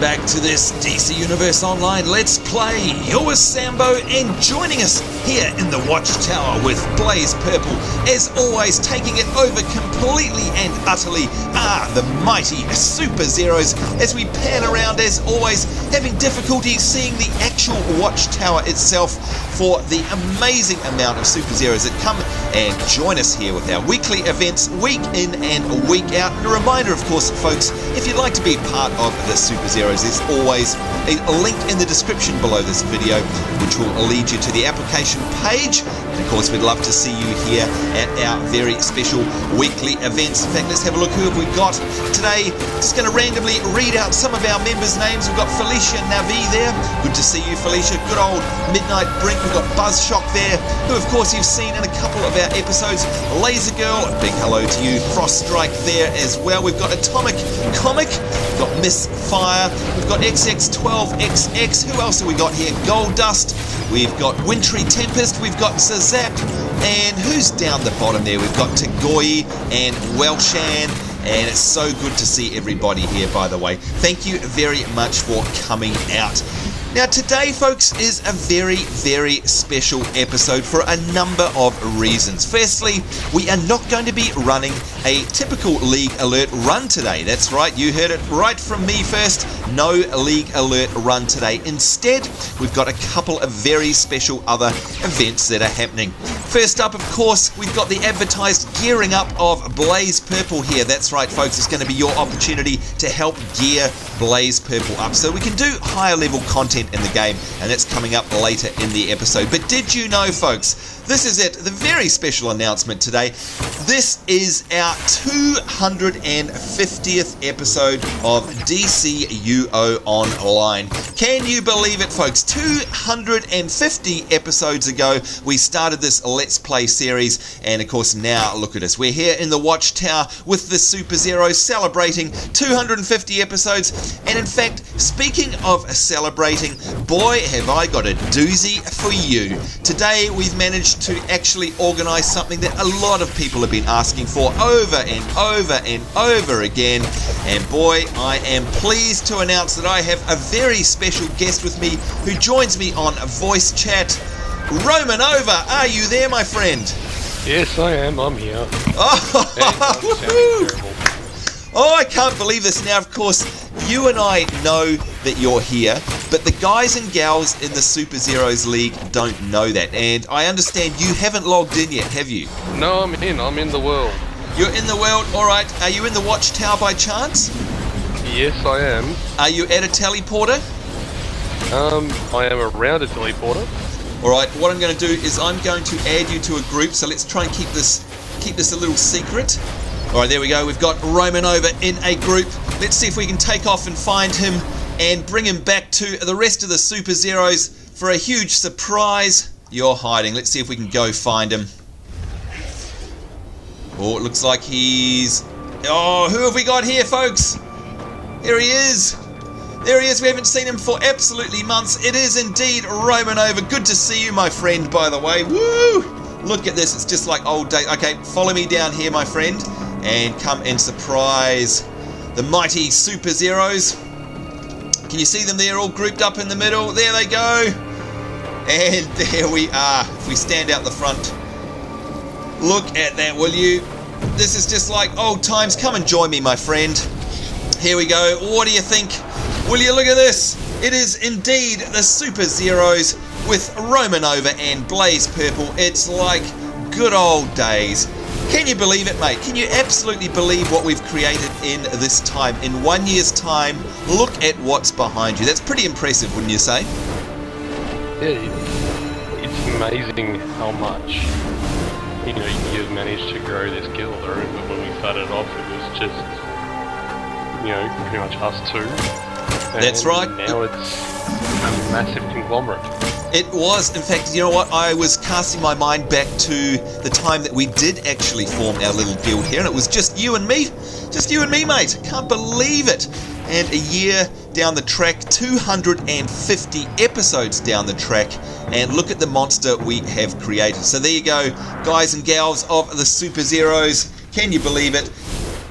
back to this DC Universe Online Let's Play. You're with Sambo, and joining us here in the Watchtower with Blazepurple, as always taking it over completely and utterly, are the mighty Superzeroes, as we pan around as always, having difficulty seeing the actual Watchtower itself for the amazing amount of Superzeroes that come and join us here with our weekly events, week in and week out. And a reminder, of course, folks, if you'd like to be part of the Superzeroes, there's always a link in the description below this video which will lead you to the application page. And of course, we'd love to see you here at our very special weekly events. In fact, let's have a look who have we got today. Just going to randomly read out some of our members' names. We've got Felicia Navi there. Good to see you, Felicia. Good old Midnight Brink. We've got Buzzshock there, who of course you've seen in a couple of our episodes. Laser Girl, a big hello to you. Frost Strike there as well. We've got Atomic Comic. We've got Miss Fire. We've got XX12XX. Who else have we got here? Gold Dust. We've got Wintry Tempest. We've got Zazap. And who's down the bottom there? We've got Tagoyi and Welshan. And it's so good to see everybody here, by the way. Thank you very much for coming out. Now today, folks, is a very, very special episode for a number of reasons. Firstly, we are not going to be running a typical League Alert run today. That's right, you heard it right from me first. No League Alert run today. Instead, we've got a couple of very special other events that are happening. First up, of course, we've got the advertised gearing up of Blazepurple here. That's right, folks, it's going to be your opportunity to help gear Blazepurple up so we can do higher level content in the game, and that's coming up later in the episode. But did you know, folks, this is it, the very special announcement today. This is our 250th episode of DCUO Online. Can you believe it, folks? 250 episodes ago, we started this Let's Play series, and of course now, look at us. We're here in the Watchtower with the Superzeroes celebrating 250 episodes, and in fact, speaking of celebrating, boy, have I got a doozy for you. Today, we've managed to actually organise something that a lot of people have been asking for over and over and over again. And boy, I am pleased to announce that I have a very special guest with me who joins me on voice chat. Roman Over, are you there, my friend? Yes, I am. I'm here. Oh, I can't believe this. Now, of course, you and I know that you're here, but the guys and gals in the Superzeroes League don't know that. And I understand you haven't logged in yet, have you? No, I'm in. I'm in the world. You're in the world? Alright. Are you in the Watchtower by chance? Yes, I am. Are you at a teleporter? I am around a teleporter. Alright, what I'm going to do is I'm going to add you to a group, so let's try and keep this a little secret. Alright, there we go. We've got Roman Over in a group. Let's see if we can take off and find him and bring him back to the rest of the Superzeroes for a huge surprise. You're hiding. Let's see if we can go find him. Oh, it looks like he's... Oh, who have we got here, folks? Here he is. There he is. We haven't seen him for absolutely months. It is indeed Roman Over. Good to see you, my friend, by the way. Woo! Look at this. It's just like old days. Okay, follow me down here, my friend, and come and surprise the mighty Superzeroes. Can you see them there all grouped up in the middle? There they go. And there we are. If we stand out the front. Look at that, will you? This is just like old times. Come and join me, my friend. Here we go. What do you think? Will you look at this? It is indeed the Superzeroes with Roman Over and Blazepurple. It's like good old days. Can you believe it, mate? Can you absolutely believe what we've created in this time? In 1 year's time, look at what's behind you. That's pretty impressive, wouldn't you say? Yeah, it's amazing how much, you know, you've managed to grow this guild. I remember when we started off, it was just, you know, pretty much us two. And that's right. Now it's a massive conglomerate. It was. In fact, you know what? I was casting my mind back to the time that we did actually form our little guild here, and it was just you and me. Just you and me, mate. Can't believe it. And a year down the track, 250 episodes down the track, and look at the monster we have created. So there you go, guys and gals of the Superzeroes. Can you believe it?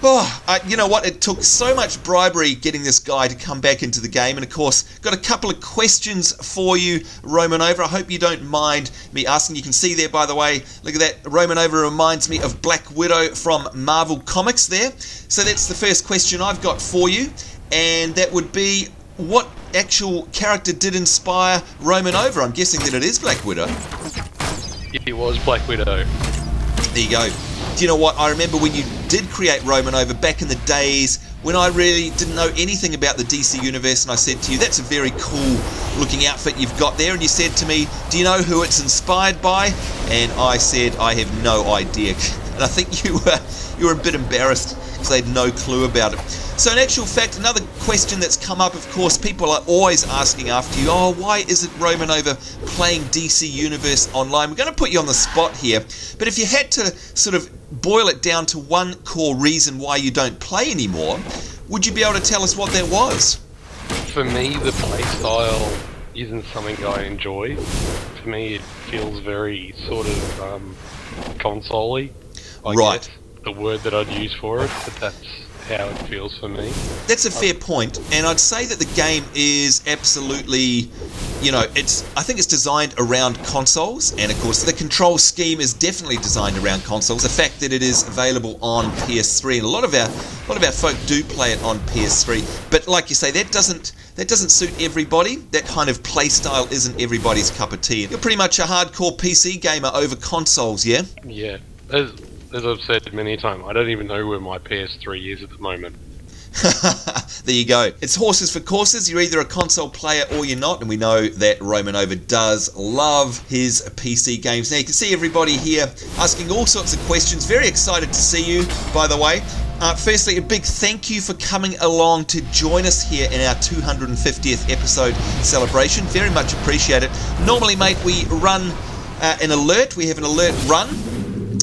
You know what? It took so much bribery getting this guy to come back into the game. And of course, got a couple of questions for you, Romanova. I hope you don't mind me asking. You can see there, by the way, look at that. Romanova reminds me of Black Widow from Marvel Comics there. So that's the first question I've got for you. And that would be, what actual character did inspire Romanova? I'm guessing that it is Black Widow. It was Black Widow. There you go. Do you know what? I remember when you did create Romanova back in the days when I really didn't know anything about the DC universe, and I said to you, that's a very cool looking outfit you've got there, and you said to me, do you know who it's inspired by? And I said, I have no idea. And I think you were a bit embarrassed because they had no clue about it. So in actual fact, another question that's come up, of course, people are always asking after you, oh, why isn't Romanova playing DC Universe Online? We're going to put you on the spot here, but if you had to sort of boil it down to one core reason why you don't play anymore, would you be able to tell us what that was? For me, the play style isn't something I enjoy. For me, it feels very sort of console-y, I guess, the word that I'd use for it, but that's how it feels for me. That's a fair point, and I'd say that the game is absolutely, you know, I think it's designed around consoles, and of course the control scheme is definitely designed around consoles. The fact that it is available on PS3, and a lot of our folk do play it on PS3, but like you say, that doesn't suit everybody. That kind of play style isn't everybody's cup of tea. You're pretty much a hardcore PC gamer over consoles, yeah? Yeah. As I've said many times, I don't even know where my PS3 is at the moment. There you go. It's horses for courses. You're either a console player or you're not, and we know that Romanova does love his PC games. Now you can see everybody here asking all sorts of questions. Very excited to see you, by the way. Firstly, a big thank you for coming along to join us here in our 250th episode celebration. Very much appreciate it. Normally, mate, we run an alert. We have an alert run.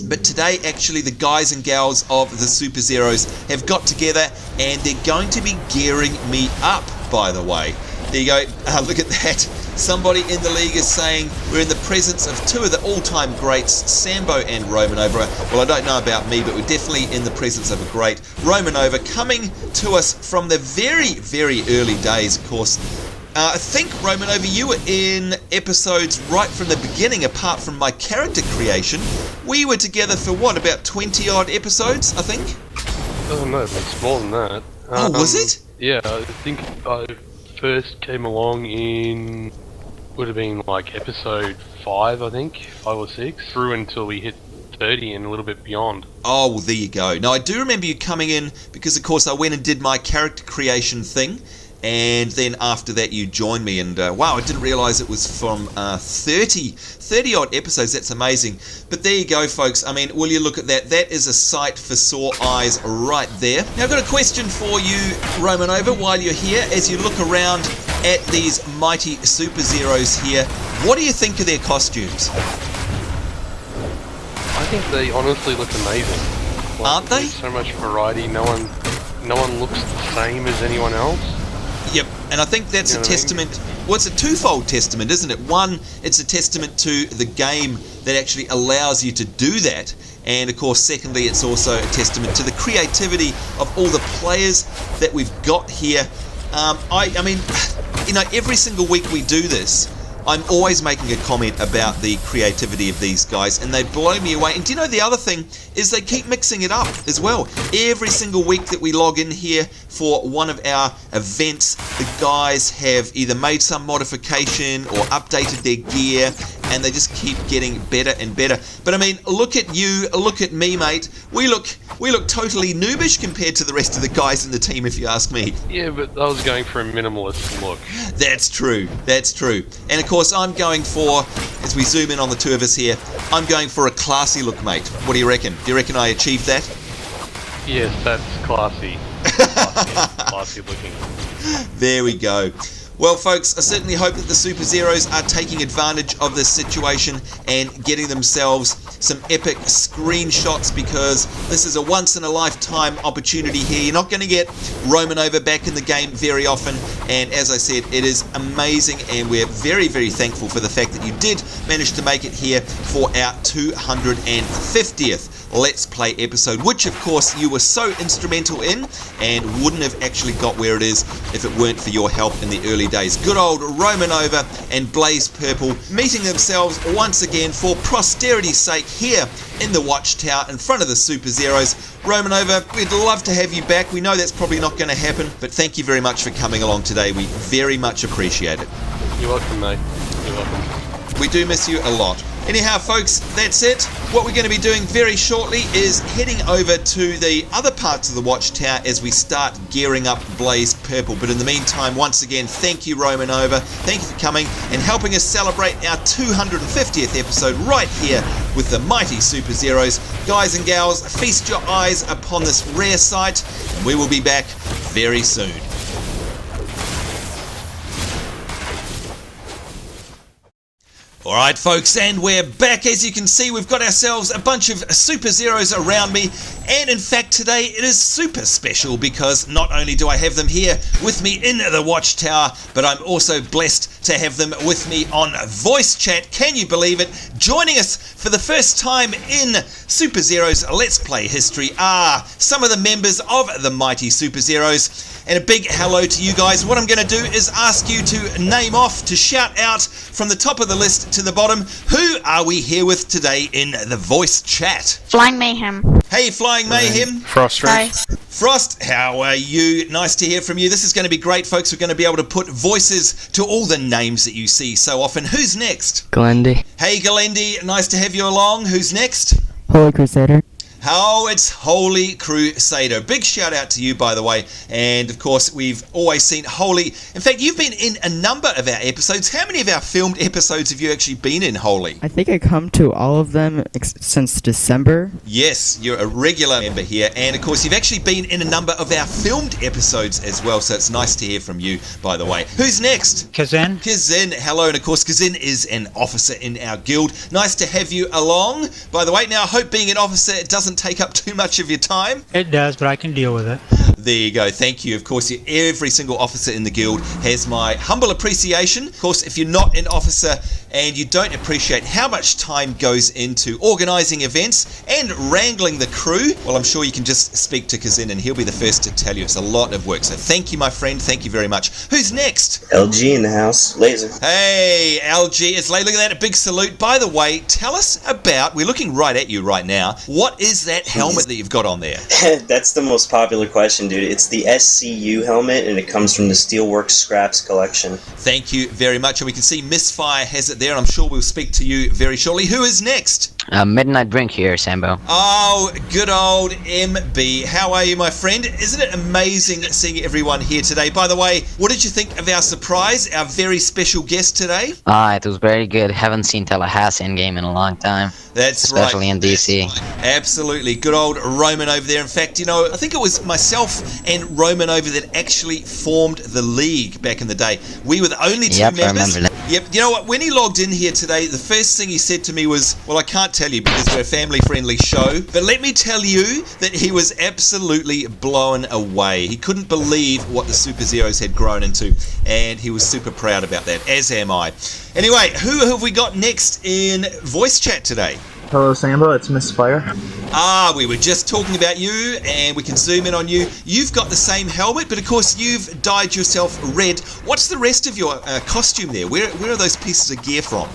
But today, actually, the guys and gals of the Superzeroes have got together and they're going to be gearing me up, by the way. There you go. Look at that. Somebody in the league is saying we're in the presence of two of the all-time greats, Sambo and Romanova. Well, I don't know about me, but we're definitely in the presence of a great. Romanova coming to us from the very, very early days, of course. I think, Romanova, you were in episodes right from the beginning, apart from my character creation. We were together for, what, about 20-odd episodes, I think? Oh, no, it's more than that. Oh, was it? Yeah, I think I first came along in, would have been like episode 5, I think, 5 or 6, through until we hit 30 and a little bit beyond. Oh, well, there you go. Now, I do remember you coming in because, of course, I went and did my character creation thing. And then after that you joined me, and wow, I didn't realise it was from 30 odd episodes. That's amazing. But there you go, folks. I mean, will you look at that? That is a sight for sore eyes right there. Now I've got a question for you, Romanova, while you're here. As you look around at these mighty Superzeroes here, what do you think of their costumes? I think they honestly look amazing. Like, aren't they? There's so much variety. No one looks the same as anyone else. Yep, and I think that's a testament. Well, it's a twofold testament, isn't it? One, it's a testament to the game that actually allows you to do that, and of course, secondly, it's also a testament to the creativity of all the players that we've got here. I mean, you know, every single week we do this, I'm always making a comment about the creativity of these guys, and they blow me away. And do you know, the other thing is they keep mixing it up as well. Every single week that we log in here for one of our events, the guys have either made some modification or updated their gear, and they just keep getting better and better. But I mean, look at you, look at me, mate. We look totally noobish compared to the rest of the guys in the team, if you ask me. Yeah, but I was going for a minimalist look. That's true. That's true. And of course, I'm going for, as we zoom in on the two of us here, I'm going for a classy look, mate. What do you reckon? Do you reckon I achieved that? Yes, that's classy. Classy looking. There we go. Well, folks, I certainly hope that the Superzeroes are taking advantage of this situation and getting themselves some epic screenshots, because this is a once-in-a-lifetime opportunity here. You're not going to get Romanova back in the game very often, and as I said, it is amazing, and we're very, very thankful for the fact that you did manage to make it here for our 250th Let's Play episode, which of course you were so instrumental in and wouldn't have actually got where it is if it weren't for your help in the early days. Good old Romanova and Blazepurple meeting themselves once again for posterity's sake here in the Watchtower in front of the Superzeroes. Romanova, we'd love to have you back. We know that's probably not going to happen, but thank you very much for coming along today. We very much appreciate it. You're welcome, mate. You're welcome. We do miss you a lot. Anyhow, folks, that's it. What we're going to be doing very shortly is heading over to the other parts of the Watchtower as we start gearing up Blazepurple. But in the meantime, once again, thank you, Romanova. Thank you for coming and helping us celebrate our 250th episode right here with the mighty Superzeroes. Guys and gals, feast your eyes upon this rare sight, and we will be back very soon. Alright folks, and we're back. As you can see, we've got ourselves a bunch of Superzeroes around me, and in fact today it is super special because not only do I have them here with me in the Watchtower, but I'm also blessed to have them with me on voice chat. Can you believe it? Joining us for the first time in Superzeroes Let's Play history are some of the members of the mighty Superzeroes. And a big hello to you guys. What I'm going to do is ask you to name off, to shout out from the top of the list to the bottom. Who are we here with today in the voice chat? Flying Mayhem. Hey, Flying Mayhem. Frost. Hi. Frost, how are you? Nice to hear from you. This is going to be great, folks. We're going to be able to put voices to all the names that you see so often. Who's next? Glendy. Hey, Galendi. Nice to have you along. Who's next? Holy Crusader. Oh, it's Holy Crusader. Big shout out to you, by the way. And of course, we've always seen Holy. In fact, you've been in a number of our episodes. How many of our filmed episodes have you actually been in, Holy? I think I come to all of them since December. Yes, you're a regular member here. And of course, you've actually been in a number of our filmed episodes as well. So it's nice to hear from you, by the way. Who's next? Kazin. Kazin, hello. And of course, Kazin is an officer in our guild. Nice to have you along, by the way. Now, I hope being an officer doesn't take up too much of your time. It does, but I can deal with it. There you go. Thank you. Of course, every single officer in the guild has my humble appreciation. Of course, if you're not an officer and you don't appreciate how much time goes into organising events and wrangling the crew, well, I'm sure you can just speak to Kazin and he'll be the first to tell you it's a lot of work. So thank you, my friend. Thank you very much. Who's next? LG in the house. Laser. Hey, LG. It's late. Look at that. A big salute. By the way, tell us about, we're looking right at you right now. What is that helmet that you've got on there? That's the most popular question, dude. It's the SCU helmet, and it comes from the Steelworks Scraps collection. Thank you very much. And we can see Misfire has it there, and I'm sure we'll speak to you very shortly. Who is next? Midnight Drink here, Sambo. Oh, good old MB. How are you, my friend? Isn't it amazing seeing everyone here today? By the way, what did you think of our surprise, our very special guest today? It was very good. Haven't seen Tallahassee in-game in a long time. That's especially right. in DC. Absolutely. Good old Roman over there. In fact, you know, I think it was myself and Roman over that actually formed the league back in the day. We were the only two members. I remember that. Yep. You know what? When he logged in here today, the first thing he said to me was, well, I can't tell you because we're a family-friendly show, but let me tell you that he was absolutely blown away. He couldn't believe what the Superzeroes had grown into, and he was super proud about that, as am I. Anyway, who have we got next in voice chat today? Hello, Sambo. It's Misfire. We were just talking about you, and we can zoom in on you. You've got the same helmet, but of course you've dyed yourself red. What's the rest of your costume there? Where are those pieces of gear from?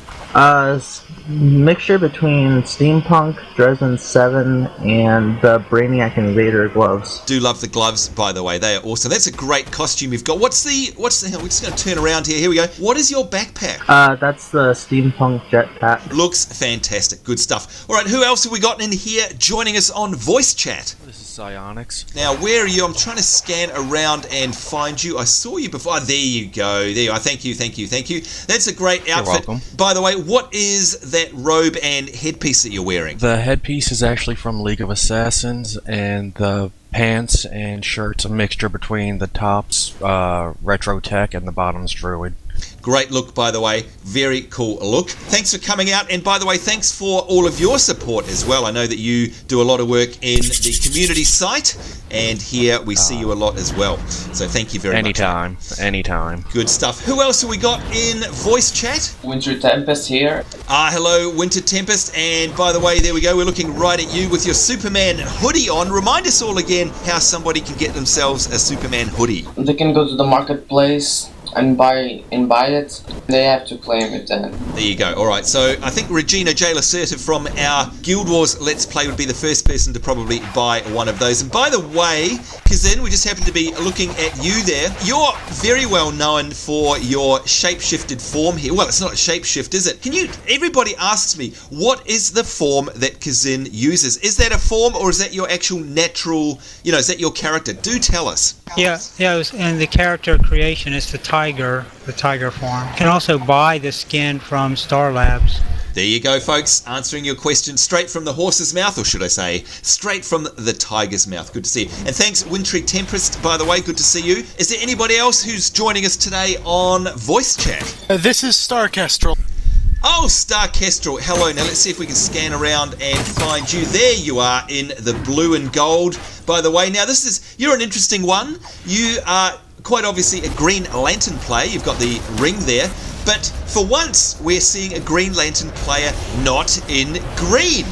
Mixture between Steampunk, Dresden 7, and the Brainiac Invader gloves. Do love the gloves, by the way. They are awesome. That's a great costume you've got. What's the hell? We're just going to turn around here. Here we go. What is your backpack? That's the Steampunk jetpack. Looks fantastic. Good stuff. All right, who else have we got in here joining us on voice chat? This is Psionics. Now, where are you? I'm trying to scan around and find you. I saw you before. There you go. There you are. Thank you. That's a great outfit. You're welcome. By the way, what is that robe and headpiece that you're wearing? The headpiece is actually from League of Assassins, and the pants and shirt's a mixture between the top's retro tech and the bottom's druid. Great look, by the way. Very cool look. Thanks for coming out, and by the way, thanks for all of your support as well. I know that you do a lot of work in the community site, and here we see you a lot as well. So thank you very much. Anytime. Good stuff. Who else have we got in voice chat? Winter Tempest here. Hello, Winter Tempest, and by the way, there we go. We're looking right at you with your Superman hoodie on. Remind us all again how somebody can get themselves a Superman hoodie. They can go to the marketplace and buy it. They have to claim it then. There you go. Alright, so I think Regina J. Lacerta from our Guild Wars Let's Play would be the first person to probably buy one of those. And by the way, Kazin, we just happen to be looking at you there. You're very well known for your shapeshifted form here. Well, it's not a shapeshift, is it? Everybody asks me, what is the form that Kazin uses? Is that a form, or is that your actual natural, is that your character? Do tell us. Yeah, and the character creation is the tiger form. You can also buy the skin from Star Labs. There you go, folks, answering your question straight from the horse's mouth, or should I say, straight from the tiger's mouth. Good to see you. And thanks, Wintry Tempest, by the way, good to see you. Is there anybody else who's joining us today on voice chat? This is Starkestrel. Oh, Star Kestrel, hello. Now let's see if we can scan around and find you. There you are in the blue and gold, by the way. Now you're an interesting one. You are quite obviously a Green Lantern player. You've got the ring there. But for once, we're seeing a Green Lantern player not in green.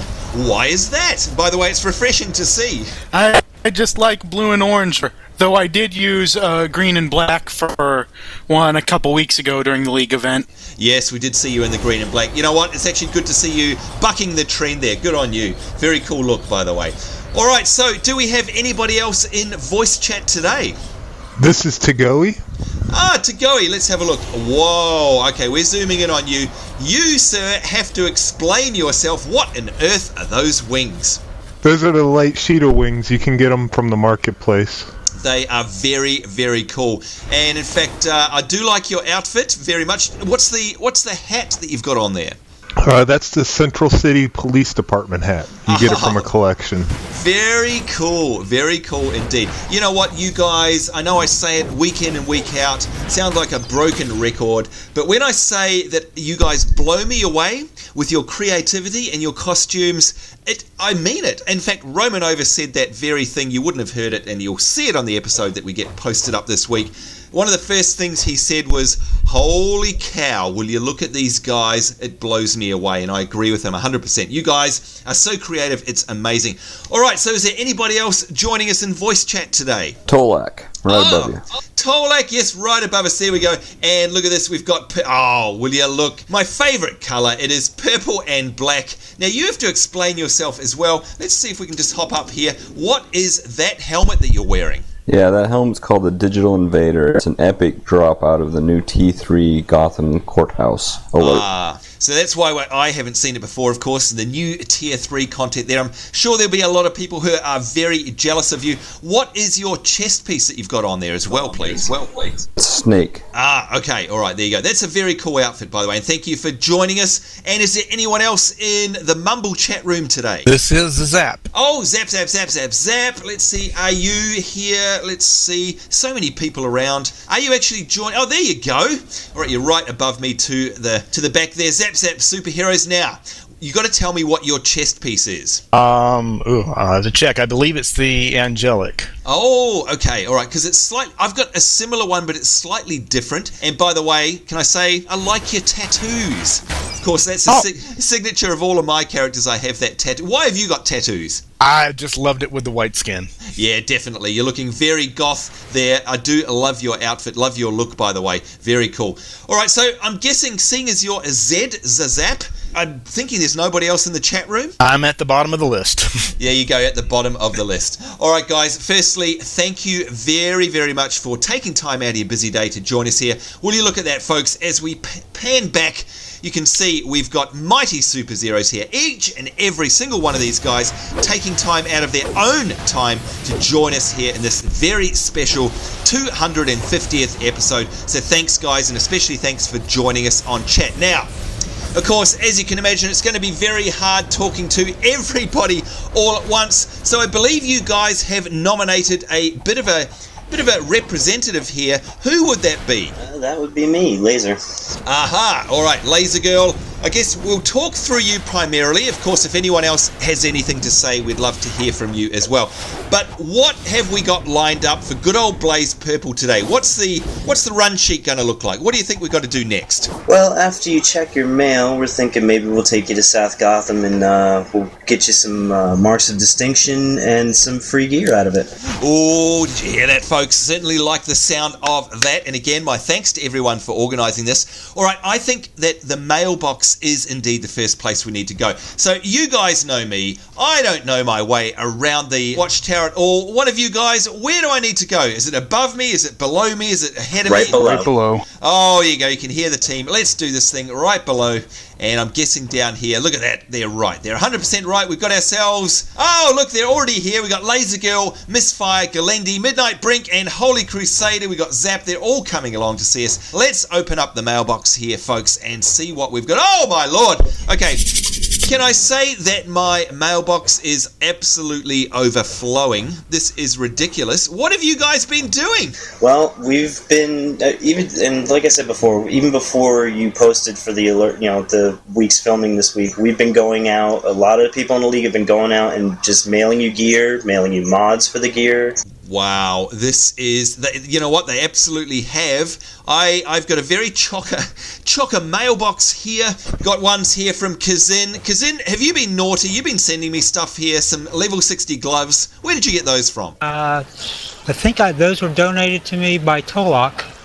Why is that? By the way, it's refreshing to see. I just like blue and orange, though I did use green and black for one a couple weeks ago during the League event. Yes, we did see you in the green and black. You know what? It's actually good to see you bucking the trend there. Good on you. Very cool look, by the way. All right, so do we have anybody else in voice chat today? This is Tagoe. Tagoe, let's have a look. Whoa, okay, we're zooming in on you. You, sir, have to explain yourself. What on earth are those wings? Those are the light Sheeta wings. You can get them from the marketplace. They are very, very cool. And in fact, I do like your outfit very much. What's the hat that you've got on there? That's the Central City Police Department hat. You get it from a collection. Very cool indeed. You know what, you guys, I know I say it week in and week out, sound like a broken record, but when I say that you guys blow me away with your creativity and your costumes, I mean it. In fact, Romanova said that very thing. You wouldn't have heard it, and you'll see it on the episode that we get posted up this week. One of the first things he said was, holy cow, will you look at these guys? It blows me away, and I agree with him 100%. You guys are so creative, it's amazing. All right, so is there anybody else joining us in voice chat today? Tolak, right above you. Tolak, yes, right above us. There we go. And look at this, we've got, will you look? My favourite colour, it is purple and black. Now, you have to explain yourself as well. Let's see if we can just hop up here. What is that helmet that you're wearing? Yeah, that helmet's called the Digital Invader. It's an epic drop out of the new T3 Gotham Courthouse alert. So that's why I haven't seen it before, of course, the new Tier 3 content there. I'm sure there'll be a lot of people who are very jealous of you. What is your chest piece that you've got on there as well, please? Snake. Okay, all right, there you go. That's a very cool outfit, by the way, and thank you for joining us. And is there anyone else in the Mumble chat room today? This is Zap. Oh, Zap. Let's see, are you here? Let's see, so many people around. Are you actually joining? Oh, there you go. All right, you're right above me to the back there. Zap Superzeroes. Now, you got to tell me what your chest piece is. To check. I believe it's the Angelic. Oh, okay, all right, because it's slight. I've got a similar one, but it's slightly different. And by the way, can I say, I like your tattoos. Of course, that's a signature of all of my characters. I have that tattoo. Why have you got tattoos? I just loved it with the white skin. Yeah, definitely. You're looking very goth there. I do love your outfit. Love your look, by the way. Very cool. All right, so I'm guessing, seeing as you're a Zap, I'm thinking there's nobody else in the chat room. I'm at the bottom of the list. There you go, at the bottom of the list. All right, guys. Firstly, thank you very, very much for taking time out of your busy day to join us here. Will you look at that, folks? As we pan back, you can see we've got mighty Superzeroes here. Each and every single one of these guys taking time out of their own time to join us here in this very special 250th episode. So thanks, guys, and especially thanks for joining us on chat. Now, Of course, as you can imagine, it's going to be very hard talking to everybody all at once. So I believe you guys have nominated a bit of a representative here. Who would that be? That would be me, Laser. Aha! All right, Laser Girl. I guess we'll talk through you primarily. Of course, if anyone else has anything to say, we'd love to hear from you as well. But what have we got lined up for good old Blazepurple today? What's the run sheet going to look like? What do you think we've got to do next? Well, after you check your mail, we're thinking maybe we'll take you to South Gotham and we'll get you some marks of distinction and some free gear out of it. Oh, did you hear that, folks? Certainly like the sound of that. And again, my thanks to everyone for organising this. All right, I think that the mailbox is indeed the first place we need to go. So you guys know me. I don't know my way around the Watchtower at all. One of you guys, where do I need to go? Is it above me? Is it below me? Is it ahead of me? Right below. Oh, here you go. You can hear the team. Let's do this thing right below. And I'm guessing down here. Look at that. They're right. They're 100% right. We've got ourselves... Oh, look, they're already here. We've got Laser Girl, Misfire, Galendi, Midnight Brink, and Holy Crusader. We've got Zap. They're all coming along to see us. Let's open up the mailbox here, folks, and see what we've got. Oh, my Lord. Okay. Can I say that my mailbox is absolutely overflowing? This is ridiculous. What have you guys been doing? Well, we've been, and like I said before, even before you posted for the alert, the week's filming this week, we've been going out, a lot of people in the league have been going out and just mailing you gear, mailing you mods for the gear. Wow, this is... You know what? They absolutely have. I've got a very chocker mailbox here. Got ones here from Kazin. Kazin, have you been naughty? You've been sending me stuff here, some level 60 gloves. Where did you get those from? I think those were donated to me by Tolok.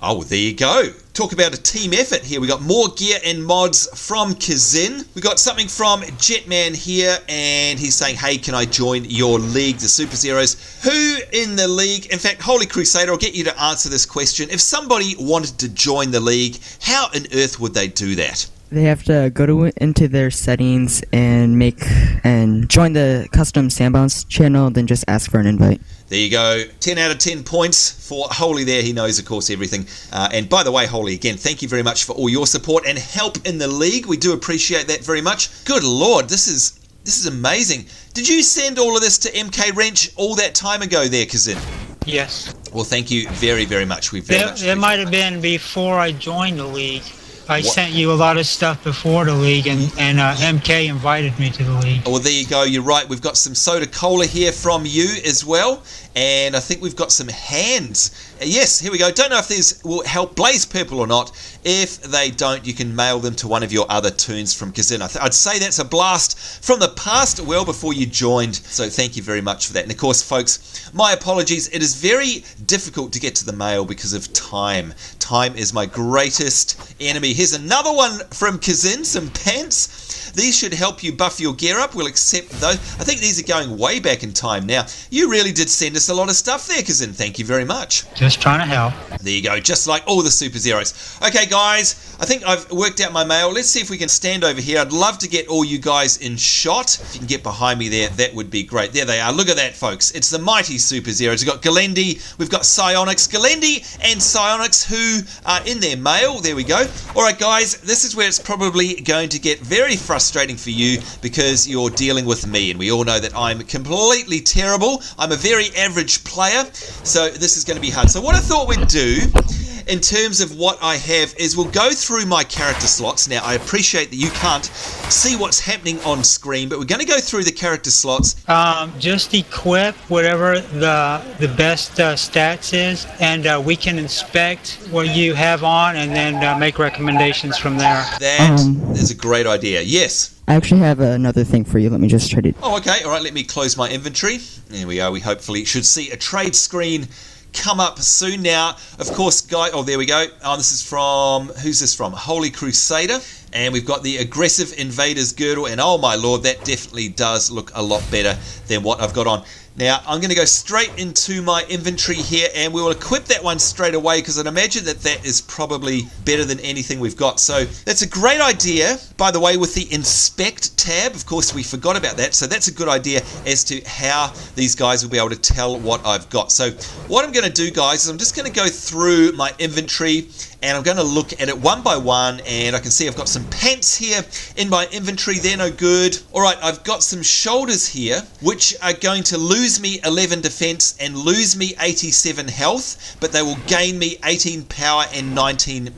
Oh, there you go. Talk about a team effort here. We got more gear and mods from Kazin. We got something from Jetman here, and he's saying, hey, can I join your league, the Superzeroes? Who in the league? In fact, Holy Crusader, I'll get you to answer this question. If somebody wanted to join the league, how on earth would they do that? They have to go into their settings and join the custom Sambonz channel, then just ask for an invite. There you go. 10 out of 10 points for Holy there. He knows, of course, everything. And by the way, Holy, again, thank you very much for all your support and help in the league. We do appreciate that very much. Good Lord, this is amazing. Did you send all of this to MK Wrench all that time ago there, Kazin? Yes. Well, thank you very, very much. It might have been before I joined the league. I sent you a lot of stuff before the league, and MK invited me to the league. Well, there you go. You're right. We've got some soda cola here from you as well, and I think we've got some hands. Yes, here we go. Don't know if these will help Blazepurple or not. If they don't, you can mail them to one of your other tunes from Kazin. I'd say that's a blast from the past, well before you joined. So thank you very much for that. And of course, folks, my apologies. It is very difficult to get to the mail because of time. Time is my greatest enemy. Here's another one from Kazin, some pants. These should help you buff your gear up. We'll accept those. I think these are going way back in time now. You really did send us a lot of stuff there, Kazin. Thank you very much. Just trying to help. There you go, just like all the Superzeroes. Okay, guys, I think I've worked out my mail. Let's see if we can stand over here. I'd love to get all you guys in shot. If you can get behind me there, that would be great. There they are. Look at that, folks. It's the mighty Superzeroes. We've got Galendi, we've got Psionics. Galendi and Psionics who are in their mail. There we go. All right, guys, this is where it's probably going to get very frustrating for you because you're dealing with me, and we all know that I'm completely terrible. I'm a very average player, so this is going to be hard. So what I thought we'd do in terms of what I have is we'll go through my character slots. Now, I appreciate that you can't see what's happening on screen, but we're going to go through the character slots. Just equip whatever the best stats is, and we can inspect what you have on and then make recommendations from there. That is a great idea. Yes. I actually have another thing for you. Let me just try to... Oh, okay. All right, let me close my inventory. There we are. We hopefully should see a trade screen come up soon. Now, of course, oh, there we go. Oh, this is from... Who's this from? Holy Crusader. And we've got the Aggressive Invader's Girdle. And oh, my Lord, that definitely does look a lot better than what I've got on. Now, I'm going to go straight into my inventory here, and we will equip that one straight away because I'd imagine that that is probably better than anything we've got. So that's a great idea. By the way, with the Inspect tab, of course, we forgot about that. So that's a good idea as to how these guys will be able to tell what I've got. So what I'm going to do, guys, is I'm just going to go through my inventory, and I'm going to look at it one by one, and I can see I've got some some pants here in my inventory. They're no good. All right, I've got some shoulders here, which are going to lose me 11 defense and lose me 87 health, but they will gain me 18 power and 19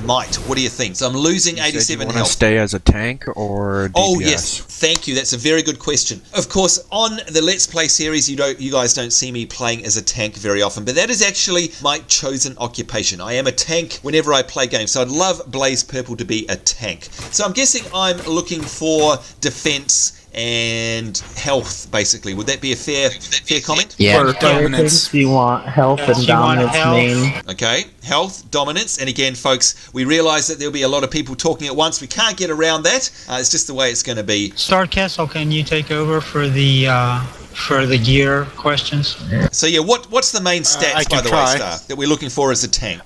might. What do you think? So I'm losing 87 health. health. Stay as a tank or DPS? Oh yes, thank you. That's a very good question. Of course, on the Let's Play series, you guys don't see me playing as a tank very often, but that is actually my chosen occupation. I am a tank whenever I play games, so I'd love Blazepurple to be a tank. So I'm guessing I'm looking for defense and health, basically. Would that be a fair comment? Yeah. For dominance, you want health and dominance main. Okay, health, dominance, and again, folks, we realise that there'll be a lot of people talking at once. We can't get around that. It's just the way it's going to be. Starcastle, can you take over for the gear questions? So yeah, what's the main stats, by the way, Star, that we're looking for as a tank?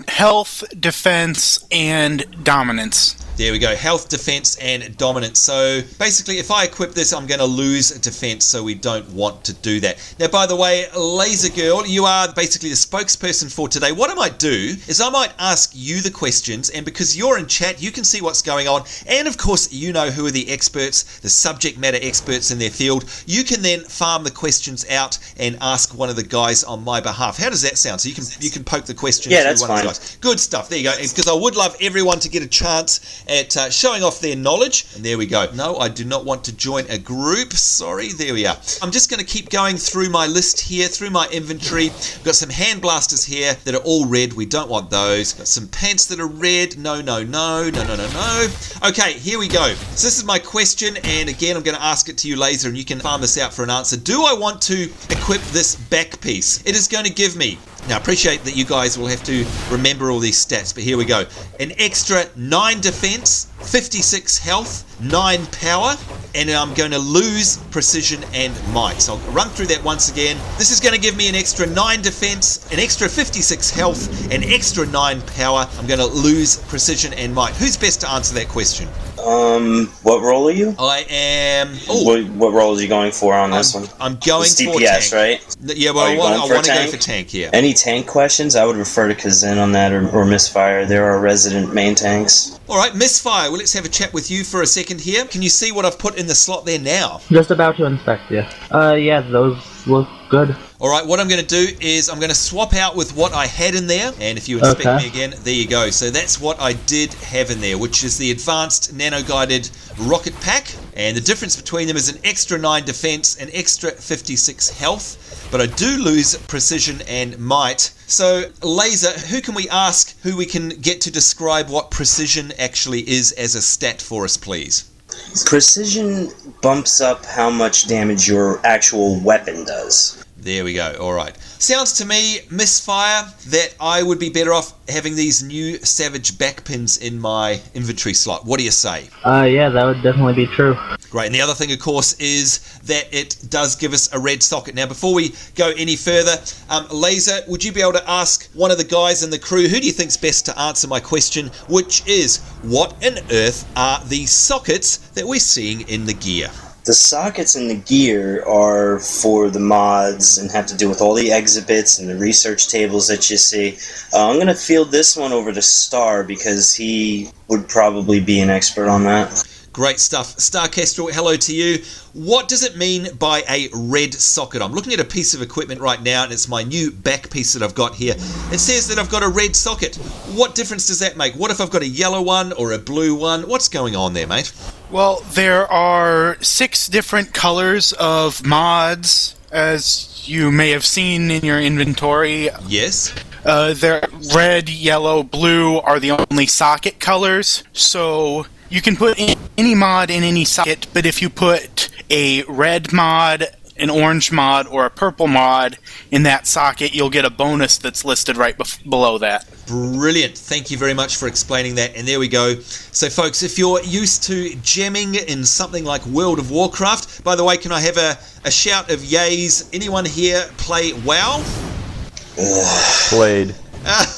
Health, defense, and dominance. There we go, health, defense, and dominance. So basically, if I equip this, I'm going to lose defense, so we don't want to do that. Now, by the way, Laser Girl, you are basically the spokesperson for today. What I might do is I might ask you the questions, and because you're in chat, you can see what's going on, and of course, you know who are the experts, the subject matter experts in their field. You can then farm the questions out and ask one of the guys on my behalf. How does that sound? So you can poke the questions through that's one fine. of the guys. Good stuff. There you go. Because I would love everyone to get a chance at showing off their knowledge. And there we go. No, I do not want to join a group. Sorry. There we are. I'm just going to keep going through my list here, through my inventory. We've got some hand blasters here that are all red. We don't want those. Got some pants that are red. No. Okay, here we go. So this is my question, and again, I'm going to ask it to you, Laser, and you can farm this out for an answer. Do I want to equip this back piece? It is going to give me, now I appreciate that you guys will have to remember all these stats, but here we go. An extra 9 defense, 56 health, 9 power, and I'm going to lose precision and might. So I'll run through that once again. This is going to give me an extra 9 defense, an extra 56 health, an extra 9 power. I'm going to lose precision and might. Who's best to answer that question? What role are you? I am... What role are you going for on this one? I'm going it's for DPS, tank. right? Yeah, well, I want to go for tank here. Any tank questions? I would refer to Kazin on that or Misfire. They're our resident main tanks. All right, Misfire, well, let's have a chat with you for a second here. Can you see what I've put in the slot there now? Just about to inspect, yeah. Yeah, those look good. All right, what I'm going to do is I'm going to swap out with what I had in there, and if you inspect me again, there you go. So that's what I did have in there, which is the advanced nano-guided rocket pack, and the difference between them is an extra 9 defense, an extra 56 health, but I do lose precision and might. So, Laser, who can we ask who we can get to describe what precision actually is as a stat for us, please? Precision bumps up how much damage your actual weapon does. There we go. All right. Sounds to me, Misfire, that I would be better off having these new Savage backpins in my inventory slot. What do you say? Yeah, that would definitely be true. Great. And the other thing, of course, is that it does give us a red socket. Now, before we go any further, Laser, would you be able to ask one of the guys in the crew, who do you think's best to answer my question, which is, what on earth are these sockets that we're seeing in the gear? The sockets in the gear are for the mods and have to do with all the exhibits and the research tables that you see. I'm going to field this one over to Star because he would probably be an expert on that. Great stuff. Star Kestrel, hello to you. What does it mean by a red socket? I'm looking at a piece of equipment right now, and it's my new back piece that I've got here. It says that I've got a red socket. What difference does that make? What if I've got a yellow one or a blue one? What's going on there, mate? Well, there are 6 different colors of mods, as you may have seen in your inventory. Yes. They're red, yellow, blue are the only socket colors, so you can put any mod in any socket, but if you put a red mod, an orange mod, or a purple mod in that socket, you'll get a bonus that's listed right below that. Brilliant. Thank you very much for explaining that. And there we go. So, folks, if you're used to gemming in something like World of Warcraft, by the way, can I have a shout of yays? Anyone here play WoW? Played.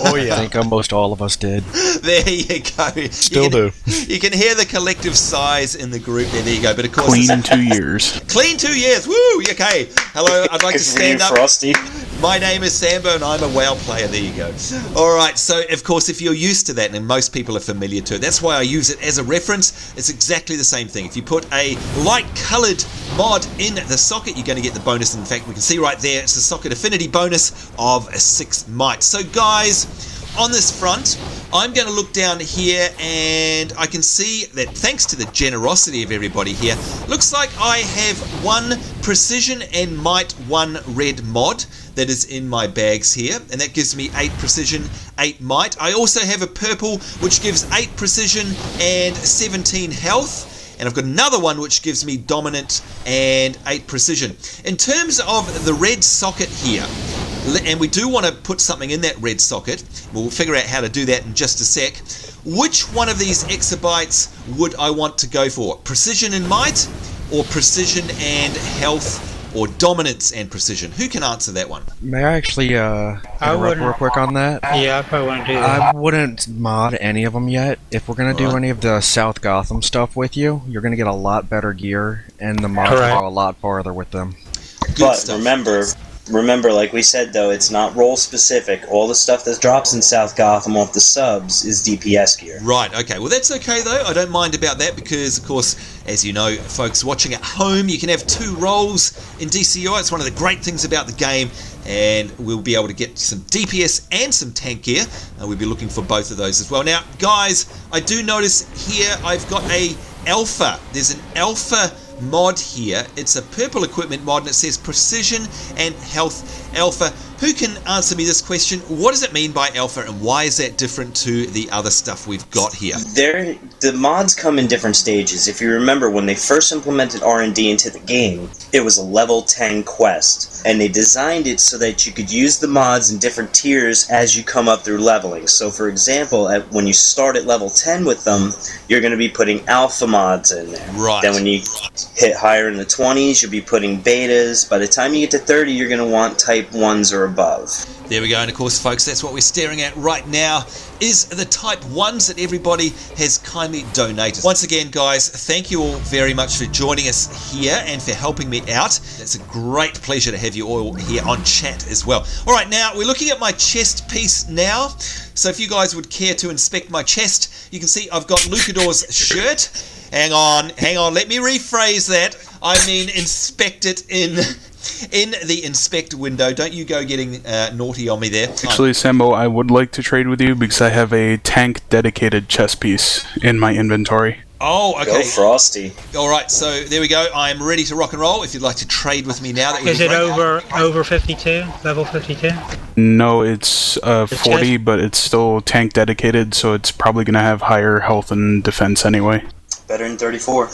Oh yeah. I think almost all of us did. There you go. Still do. You can hear the collective sighs in the group there. There you go. But of course, Clean 2 years. Clean 2 years. Woo! Okay. Hello. I'd like to stand up. Frosty. My name is Sambo and I'm a WoW player. There you go. All right. So, of course, if you're used to that, and most people are familiar to it, that's why I use it as a reference. It's exactly the same thing. If you put a light-coloured mod in the socket, you're going to get the bonus. In fact, we can see right there, it's the socket affinity bonus of 6 might. So, guys, on this front, I'm going to look down here and I can see that thanks to the generosity of everybody here, looks like I have 1 precision and might 1 red mod that is in my bags here, and that gives me 8 precision, 8 might. I also have a purple which gives 8 precision and 17 health, and I've got another one which gives me dominant and 8 precision. In terms of the red socket here, and we do want to put something in that red socket, we'll figure out how to do that in just a sec. Which one of these exabytes would I want to go for? Precision and might, or precision and health, or dominance and precision? Who can answer that one? May I actually interrupt real quick on that? Yeah, I probably want to do that. I wouldn't mod any of them yet. If we're going to do any of the South Gotham stuff with you, you're going to get a lot better gear, and the mods will go a lot farther with them. But remember, like we said, though, it's not role specific. All the stuff that drops in South Gotham off the subs is DPS gear. Right, okay. Well, that's okay, though. I don't mind about that because, of course, as you know, folks watching at home, you can have 2 roles in DCUO. It's one of the great things about the game, and we'll be able to get some DPS and some tank gear. We'll be looking for both of those as well. Now, guys, I do notice here I've got a alpha. There's an alpha mod here. It's a purple equipment mod and it says precision and health alpha. Who can answer me this question? What does it mean by alpha and why is that different to the other stuff we've got here? The mods come in different stages. If you remember, when they first implemented R&D into the game, it was a level 10 quest, and they designed it so that you could use the mods in different tiers as you come up through leveling. So for example, when you start at level 10 with them, you're going to be putting alpha mods in there. Right. Then when you hit higher in the 20s, you'll be putting betas. By the time you get to 30, you're going to want type 1s or above. There we go, and of course, folks, that's what we're staring at right now, is the type 1s that everybody has kindly donated. Once again, guys, thank you all very much for joining us here and for helping me out. It's a great pleasure to have you all here on chat as well. All right, now, we're looking at my chest piece now. So if you guys would care to inspect my chest, you can see I've got Lucador's shirt. Hang on, let me rephrase that. I mean, inspect it in the inspect window. Don't you go getting naughty on me there. Actually, Sambo, I would like to trade with you because I have a tank dedicated chest piece in my inventory. Oh, okay. Go Frosty. All right, so there we go. I'm ready to rock and roll. If you'd like to trade with me now, that would Is be it great. over 52? Level 52? No, it's 40, but it's still tank dedicated, so it's probably going to have higher health and defense anyway. Better than 34.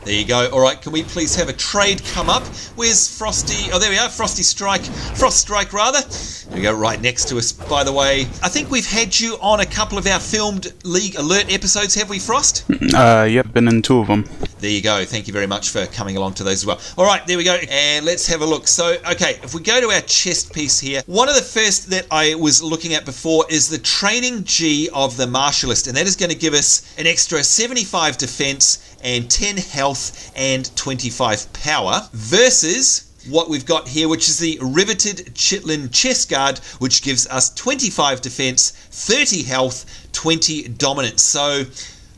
There you go. All right, can we please have a trade come up? Where's Frosty? Oh, there we are. Frost Strike, rather. There we go, right next to us, by the way. I think we've had you on a couple of our filmed League Alert episodes, have we, Frost? Yep, been in 2 of them. There you go. Thank you very much for coming along to those as well. All right, there we go. And let's have a look. So, okay, if we go to our chest piece here, one of the first that I was looking at before is the training G of the Martialist, and that is going to give us an extra 75 defense and 10 health and 25 power versus what we've got here, which is the riveted Chitlin chest guard, which gives us 25 defense, 30 health, 20 dominance. So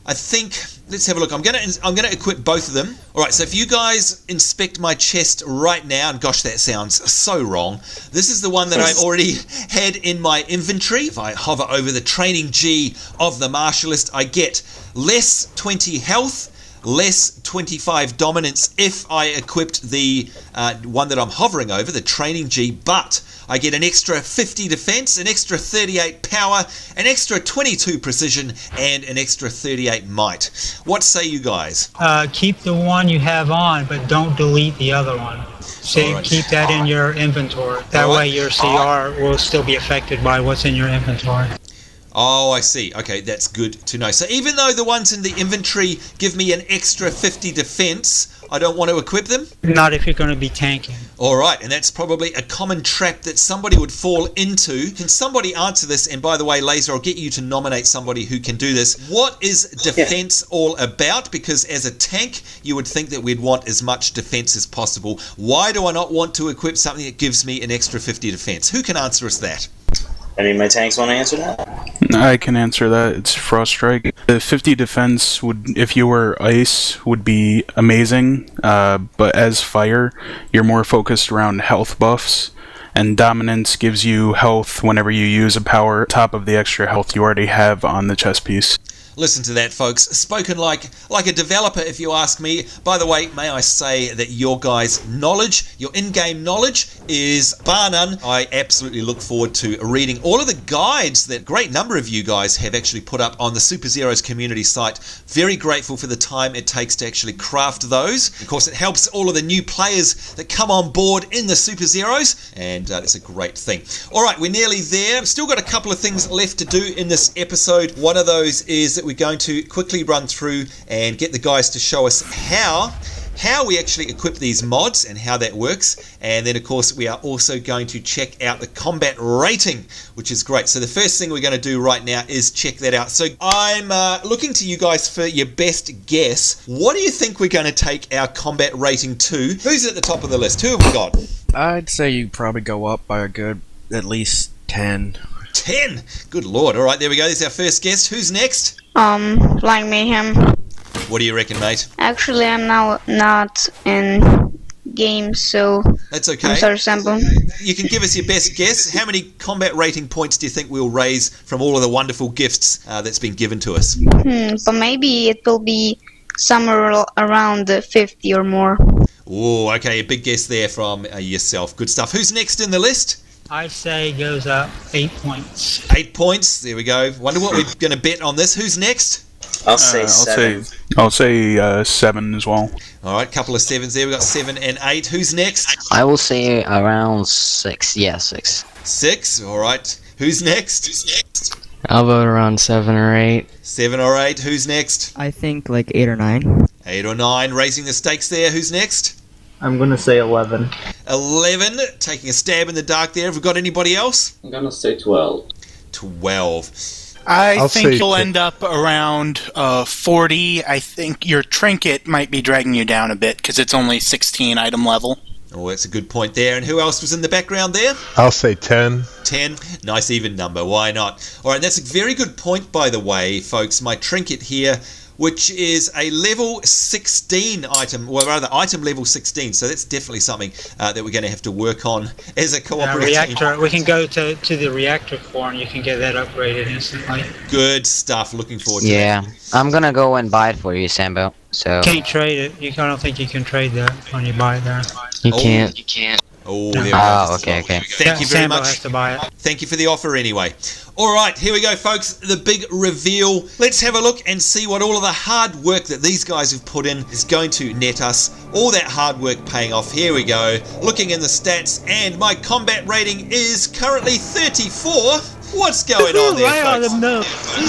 I think, let's have a look. I'm gonna equip both of them. All right, so if you guys inspect my chest right now, and gosh, that sounds so wrong. This is the one that I already had in my inventory. If I hover over the training G of the Martialist, I get less 20 health, less 25 dominance if I equipped the one that I'm hovering over, the training G, but I get an extra 50 defense, an extra 38 power, an extra 22 precision, and an extra 38 might. What say you guys? Keep the one you have on, but don't delete the other one. So right. Keep that in your inventory. That way your CR will still be affected by what's in your inventory. Oh, I see. Okay, that's good to know. So even though the ones in the inventory give me an extra 50 defense, I don't want to equip them? Not if you're going to be tanking. Alright, and that's probably a common trap that somebody would fall into. Can somebody answer this? And by the way, Laser, I'll get you to nominate somebody who can do this. What is defense all about? Because as a tank, you would think that we'd want as much defense as possible. Why do I not want to equip something that gives me an extra 50 defense? Who can answer us that? Any of my tanks want to answer that? I can answer that. It's Frost Strike. The 50 defense would, if you were ice, would be amazing. But as fire, you're more focused around health buffs. And dominance gives you health whenever you use a power on top of the extra health you already have on the chest piece. Listen to that, folks. Spoken like a developer, if you ask me. By the way, may I say that your guys' knowledge, your in-game knowledge, is bar none. I absolutely look forward to reading all of the guides that a great number of you guys have actually put up on the Superzeroes community site. Very grateful for the time it takes to actually craft those. Of course, it helps all of the new players that come on board in the Superzeroes, and it's a great thing. All right, we're nearly there. Still got a couple of things left to do in this episode. One of those is that we're going to quickly run through and get the guys to show us how we actually equip these mods and how that works. And then, of course, we are also going to check out the combat rating, which is great. So the first thing we're going to do right now is check that out. So I'm looking to you guys for your best guess. What do you think we're going to take our combat rating to? Who's at the top of the list? Who have we got? I'd say you probably go up by a good, at least 10. 10? Good lord. All right, there we go. There's our first guest. Who's next? Flying Mayhem. What do you reckon, mate? Actually, I'm now not in games, so that's okay. I'm sorry, Sambonz. You can give us your best guess. How many combat rating points do you think we'll raise from all of the wonderful gifts that's been given to us? But maybe it will be somewhere around 50 or more. Oh, okay. A big guess there from yourself. Good stuff. Who's next in the list? I'd say it goes up 8 points. 8 points. There we go. Wonder what we're going to bet on this. Who's next? I'll say 7. I'll say 7 as well. All right, couple of 7s there. We got 7 and 8. Who's next? I will say around 6. Yeah, 6. 6. All right. Who's next? I'll vote around 7 or 8. 7 or 8. Who's next? I think like 8 or 9. 8 or 9. Raising the stakes there. Who's next? I'm gonna say 11. 11. Taking a stab in the dark there. Have we got anybody else? I'm gonna say 12. 12. I think you'll end up around 40. I think your trinket might be dragging you down a bit because it's only 16 item level. Oh, that's a good point there. And who else was in the background there? I'll say 10. 10. Nice even number. Why not? All right, that's a very good point, by the way, folks. My trinket here, which is a level 16 item, or rather item level 16, so that's definitely something that we're going to have to work on as a cooperative reactor, we can go to the reactor core and you can get that upgraded instantly. Good stuff, looking forward to Yeah, that. I'm gonna go and buy it for you, Sambo. So can't trade it. I don't think you can trade that when you buy it there. You can't. Oh, there we Oh, go. okay. Thank you very Sambo much. has to buy it. Thank you for the offer anyway. All right, here we go, folks. The big reveal. Let's have a look and see what all of the hard work that these guys have put in is going to net us. All that hard work paying off. Here we go. Looking in the stats, and my combat rating is currently 34. What's going on there, folks?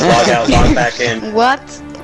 Log out, log back in. What?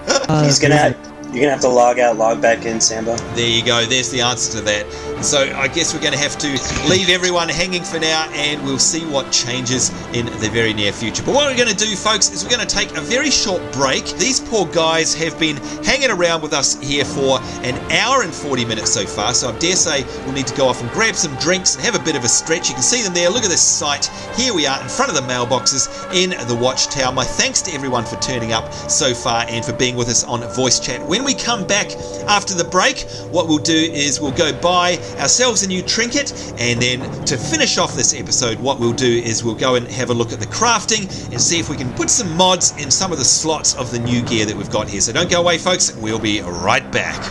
You're gonna have to log out, log back in, Sambo. There you go. There's the answer to that. So I guess we're going to have to leave everyone hanging for now, and we'll see what changes in the very near future. But what we're going to do, folks, is we're going to take a very short break. These poor guys have been hanging around with us here for an hour and 40 minutes so far, so I dare say we'll need to go off and grab some drinks and have a bit of a stretch. You can see them there. Look at this site. Here we are in front of the mailboxes in the Watchtower. My thanks to everyone for turning up so far and for being with us on voice chat. When we come back after the break, what we'll do is we'll go buy ourselves a new trinket, and then to finish off this episode, what we'll do is we'll go and have a look at the crafting and see if we can put some mods in some of the slots of the new gear that we've got here. So don't go away, folks. We'll be right back.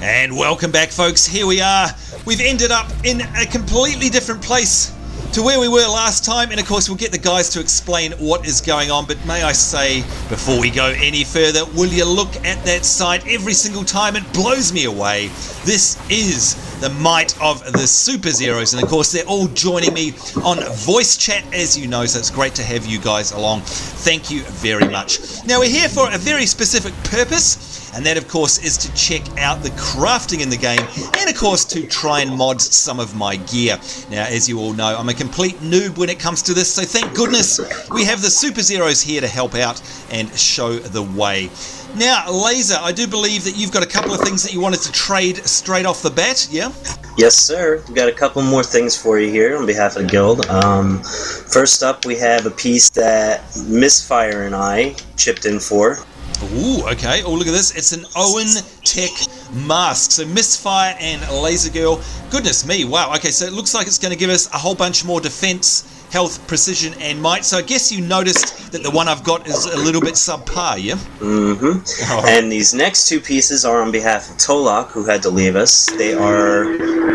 And welcome back, folks. Here we are. We've ended up in a completely different place to where we were last time, and of course we'll get the guys to explain what is going on. But may I say, before we go any further, will you look at that site? Every single time it blows me away. This is the might of the Superzeroes, and of course they're all joining me on voice chat, as you know, so it's great to have you guys along. Thank you very much. Now we're here for a very specific purpose, and that of course is to check out the crafting in the game, and of course to try and mod some of my gear. Now, as you all know, I'm a complete noob when it comes to this, so thank goodness we have the Superzeroes here to help out and show the way. Now, Laser, I do believe that you've got a couple of things that you wanted to trade straight off the bat, yeah? Yes, sir. We've got a couple more things for you here on behalf of the guild. First up, we have a piece that Misfire and I chipped in for. Ooh, okay. Oh, look at this. It's an Owen Tech mask. So Misfire and Laser Girl. Goodness me. Wow. Okay, so it looks like it's going to give us a whole bunch more defense, health, precision, and might. So I guess you noticed that the one I've got is a little bit subpar, yeah? Mm-hmm. Oh. And these next two pieces are on behalf of Tolok, who had to leave us. They are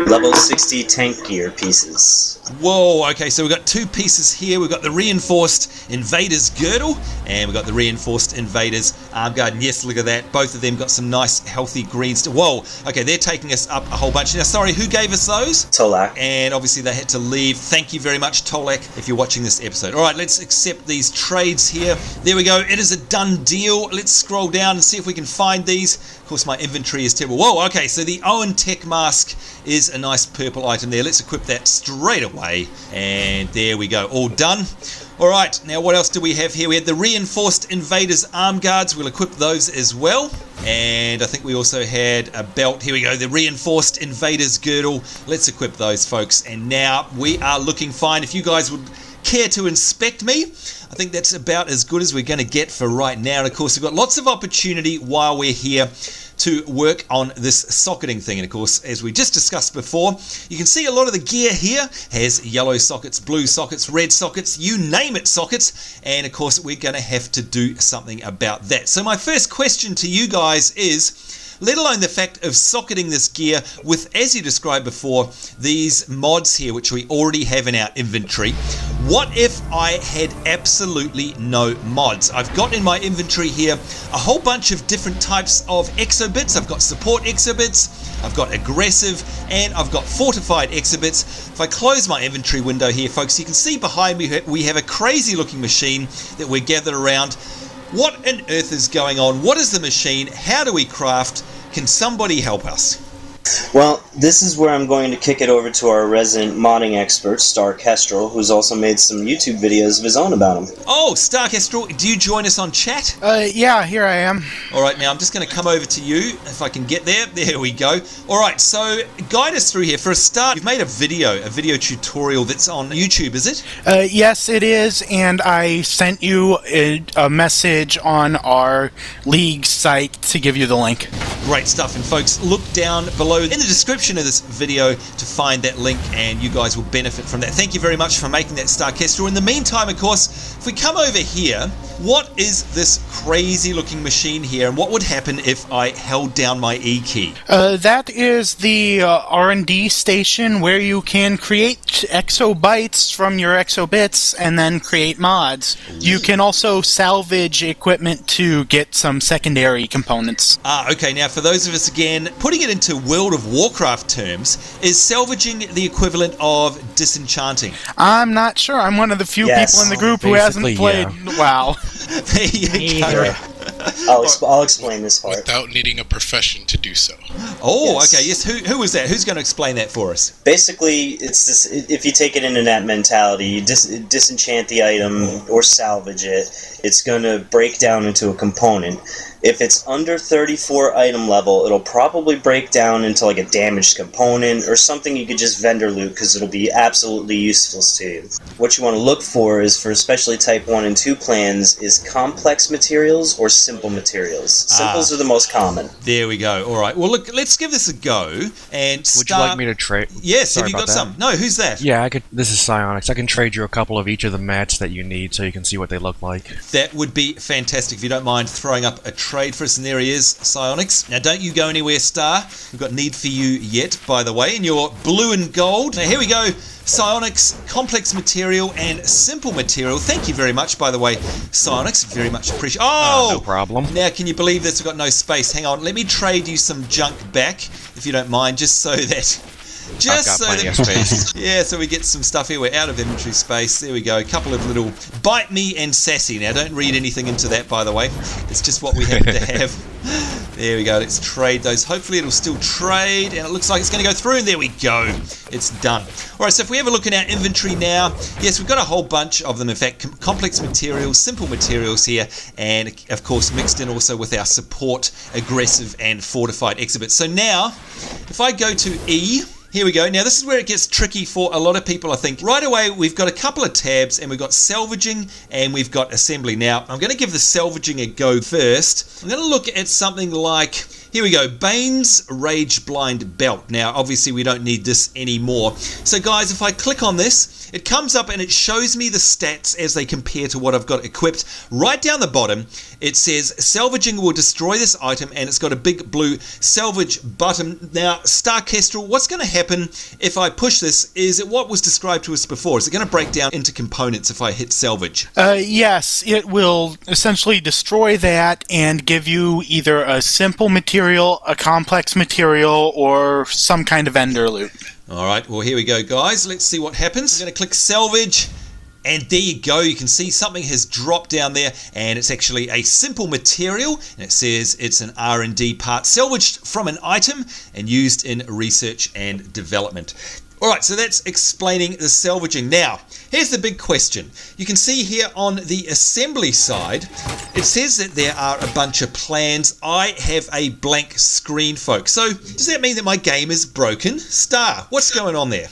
level 60 tank gear pieces. Whoa, okay, so we've got two pieces here. We've got the reinforced Invader's Girdle, and we've got the reinforced Invader's Arm Guard. And yes, look at that. Both of them got some nice, healthy greens. Whoa, okay, they're taking us up a whole bunch. Now, sorry, who gave us those? Tolak. And obviously they had to leave. Thank you very much, Tolak, if you're watching this episode. All right, let's accept these trades here. There we go. It is a done deal. Let's scroll down and see if we can find these. Of course, my inventory is terrible. Whoa, okay, so the Owen Tech mask is a nice purple item there. Let's equip that straight away. And there we go. All done. All right, now what else do we have here? We had the reinforced Invader's Arm Guards. We'll equip those as well. And I think we also had a belt. Here we go, the reinforced Invader's Girdle. Let's equip those, folks. And now we are looking fine. If you guys would care to inspect me, I think that's about as good as we're going to get for right now. And of course, we've got lots of opportunity while we're here to work on this socketing thing. And of course, as we just discussed before, you can see a lot of the gear here has yellow sockets, blue sockets, red sockets, you name it sockets. And of course, we're going to have to do something about that. So my first question to you guys is, let alone the fact of socketing this gear with, as you described before, these mods here, which we already have in our inventory. What if I had absolutely no mods? I've got in my inventory here a whole bunch of different types of exobits. I've got support exobits, I've got aggressive, and I've got fortified exobits. If I close my inventory window here, folks, you can see behind me we have a crazy looking machine that we're gathered around. What on earth is going on? What is the machine? How do we craft? Can somebody help us? Well, this is where I'm going to kick it over to our resident modding expert, Star Kestrel, who's also made some YouTube videos of his own about him. Oh, Star Kestrel, do you join us on chat? Yeah, here I am. All right, now I'm just going to come over to you, if I can get there. There we go. All right, so guide us through here. For a start, you've made a video tutorial that's on YouTube, is it? Yes, it is, and I sent you a message on our league site to give you the link. Great stuff, and folks, look down below in the description of this video to find that link, and you guys will benefit from that. Thank you very much for making that, Star Kestrel. In the meantime, of course, if we come over here, what is this crazy looking machine here, and what would happen if I held down my E key? That is the R&D station where you can create exobytes from your exobits and then create mods. You can also salvage equipment to get some secondary components. Okay, now for those of us, again, putting it into World of Warcraft terms, is salvaging the equivalent of disenchanting? I'm not sure. I'm one of the few people in the group who hasn't played WoW. There you go. I'll explain this part. Without needing a profession to do so. Oh, yes. Okay, yes. Who was that? Who's going to explain that for us? Basically, it's this, if you take it into that mentality, you disenchant the item or salvage it, it's going to break down into a component. If it's under 34 item level, it'll probably break down into like a damaged component or something you could just vendor loot because it'll be absolutely useful to you. What you want to look for is, for especially type 1 and 2 plans, is complex materials or simple materials. Simples are the most common. There we go. All right. Well, look, let's give this a go and start. Would you like me to trade? Yes, Sorry have you got about some? No, who's that? Yeah, I could. This is Psionics. I can trade you a couple of each of the mats that you need so you can see what they look like. That would be fantastic if you don't mind throwing up a trade for us, and there he is, Psionics. Now, don't you go anywhere, Star. We've got need for you yet, by the way, in your blue and gold. Now, here we go. Psionics, complex material and simple material. Thank you very much, by the way, Psionics. Very much appreciated. Oh! No problem. Now, can you believe this? We've got no space. Hang on. Let me trade you some junk back, if you don't mind, just so that... I've got plenty of space. Yeah, so we get some stuff here. We're out of inventory space. There we go. A couple of little bite me and sassy. Now, don't read anything into that, by the way. It's just what we happen to have. There we go, let's trade those. Hopefully it'll still trade, and it looks like it's going to go through, and there we go. It's done. Alright, so if we have a look in our inventory now, yes, we've got a whole bunch of them. In fact, complex materials, simple materials here, and of course mixed in also with our support, aggressive, and fortified exhibits. So now, if I go to E, here we go. Now this is where it gets tricky for a lot of people, I think. Right away, we've got a couple of tabs, and we've got salvaging, and we've got assembly. Now, I'm going to give the salvaging a go first. I'm going to look at something like, here we go, Bane's Rage Blind Belt. Now, obviously, we don't need this anymore. So guys, if I click on this, it comes up and it shows me the stats as they compare to what I've got equipped. Right down the bottom, it says salvaging will destroy this item, and it's got a big blue salvage button. Now, Star Kestrel, what's going to happen if I push this? Is it what was described to us before? Is it going to break down into components if I hit salvage? Yes, it will essentially destroy that and give you either a simple material, a complex material, or some kind of vendor loot. Alright, well here we go guys, let's see what happens. I'm going to click salvage, and there you go, you can see something has dropped down there, and it's actually a simple material, and it says it's an R&D part salvaged from an item and used in research and development. Alright, so that's explaining the salvaging. Now, here's the big question. You can see here on the assembly side, it says that there are a bunch of plans. I have a blank screen, folks. So, does that mean that my game is broken? Star, what's going on there?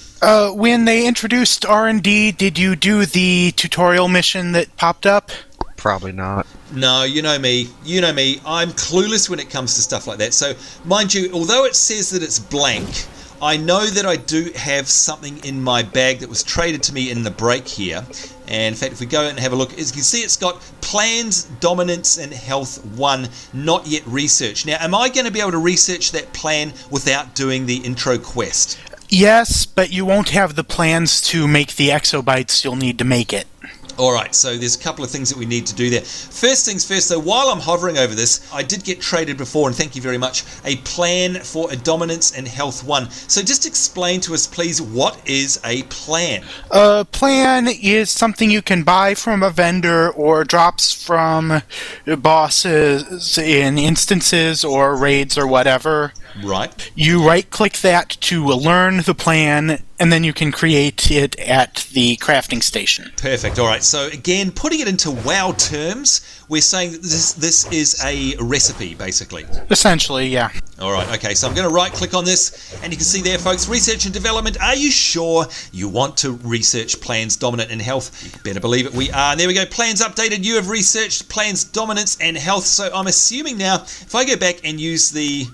When they introduced R&D, did you do the tutorial mission that popped up? Probably not. No, you know me, I'm clueless when it comes to stuff like that. So, mind you, although it says that it's blank, I know that I do have something in my bag that was traded to me in the break here. And in fact, if we go and have a look, as you can see, it's got plans, dominance, and health 1, not yet researched. Now, am I going to be able to research that plan without doing the intro quest? Yes, but you won't have the plans to make the exobytes you'll need to make it. Alright, so there's a couple of things that we need to do there. First things first, though, while I'm hovering over this, I did get traded before, and thank you very much, a plan for a dominance and health 1. So just explain to us, please, what is a plan? A plan is something you can buy from a vendor or drops from bosses in instances or raids or whatever. Right. You right-click that to learn the plan, and then you can create it at the crafting station. Perfect. All right. So again, putting it into WoW terms, we're saying that this is a recipe, basically. Essentially, yeah. All right. Okay. So I'm going to right-click on this, and you can see there, folks, research and development. Are you sure you want to research plans, dominant, and health? You better believe it. We are. And there we go. Plans updated. You have researched plans, dominance, and health. So I'm assuming now, if I go back and use the,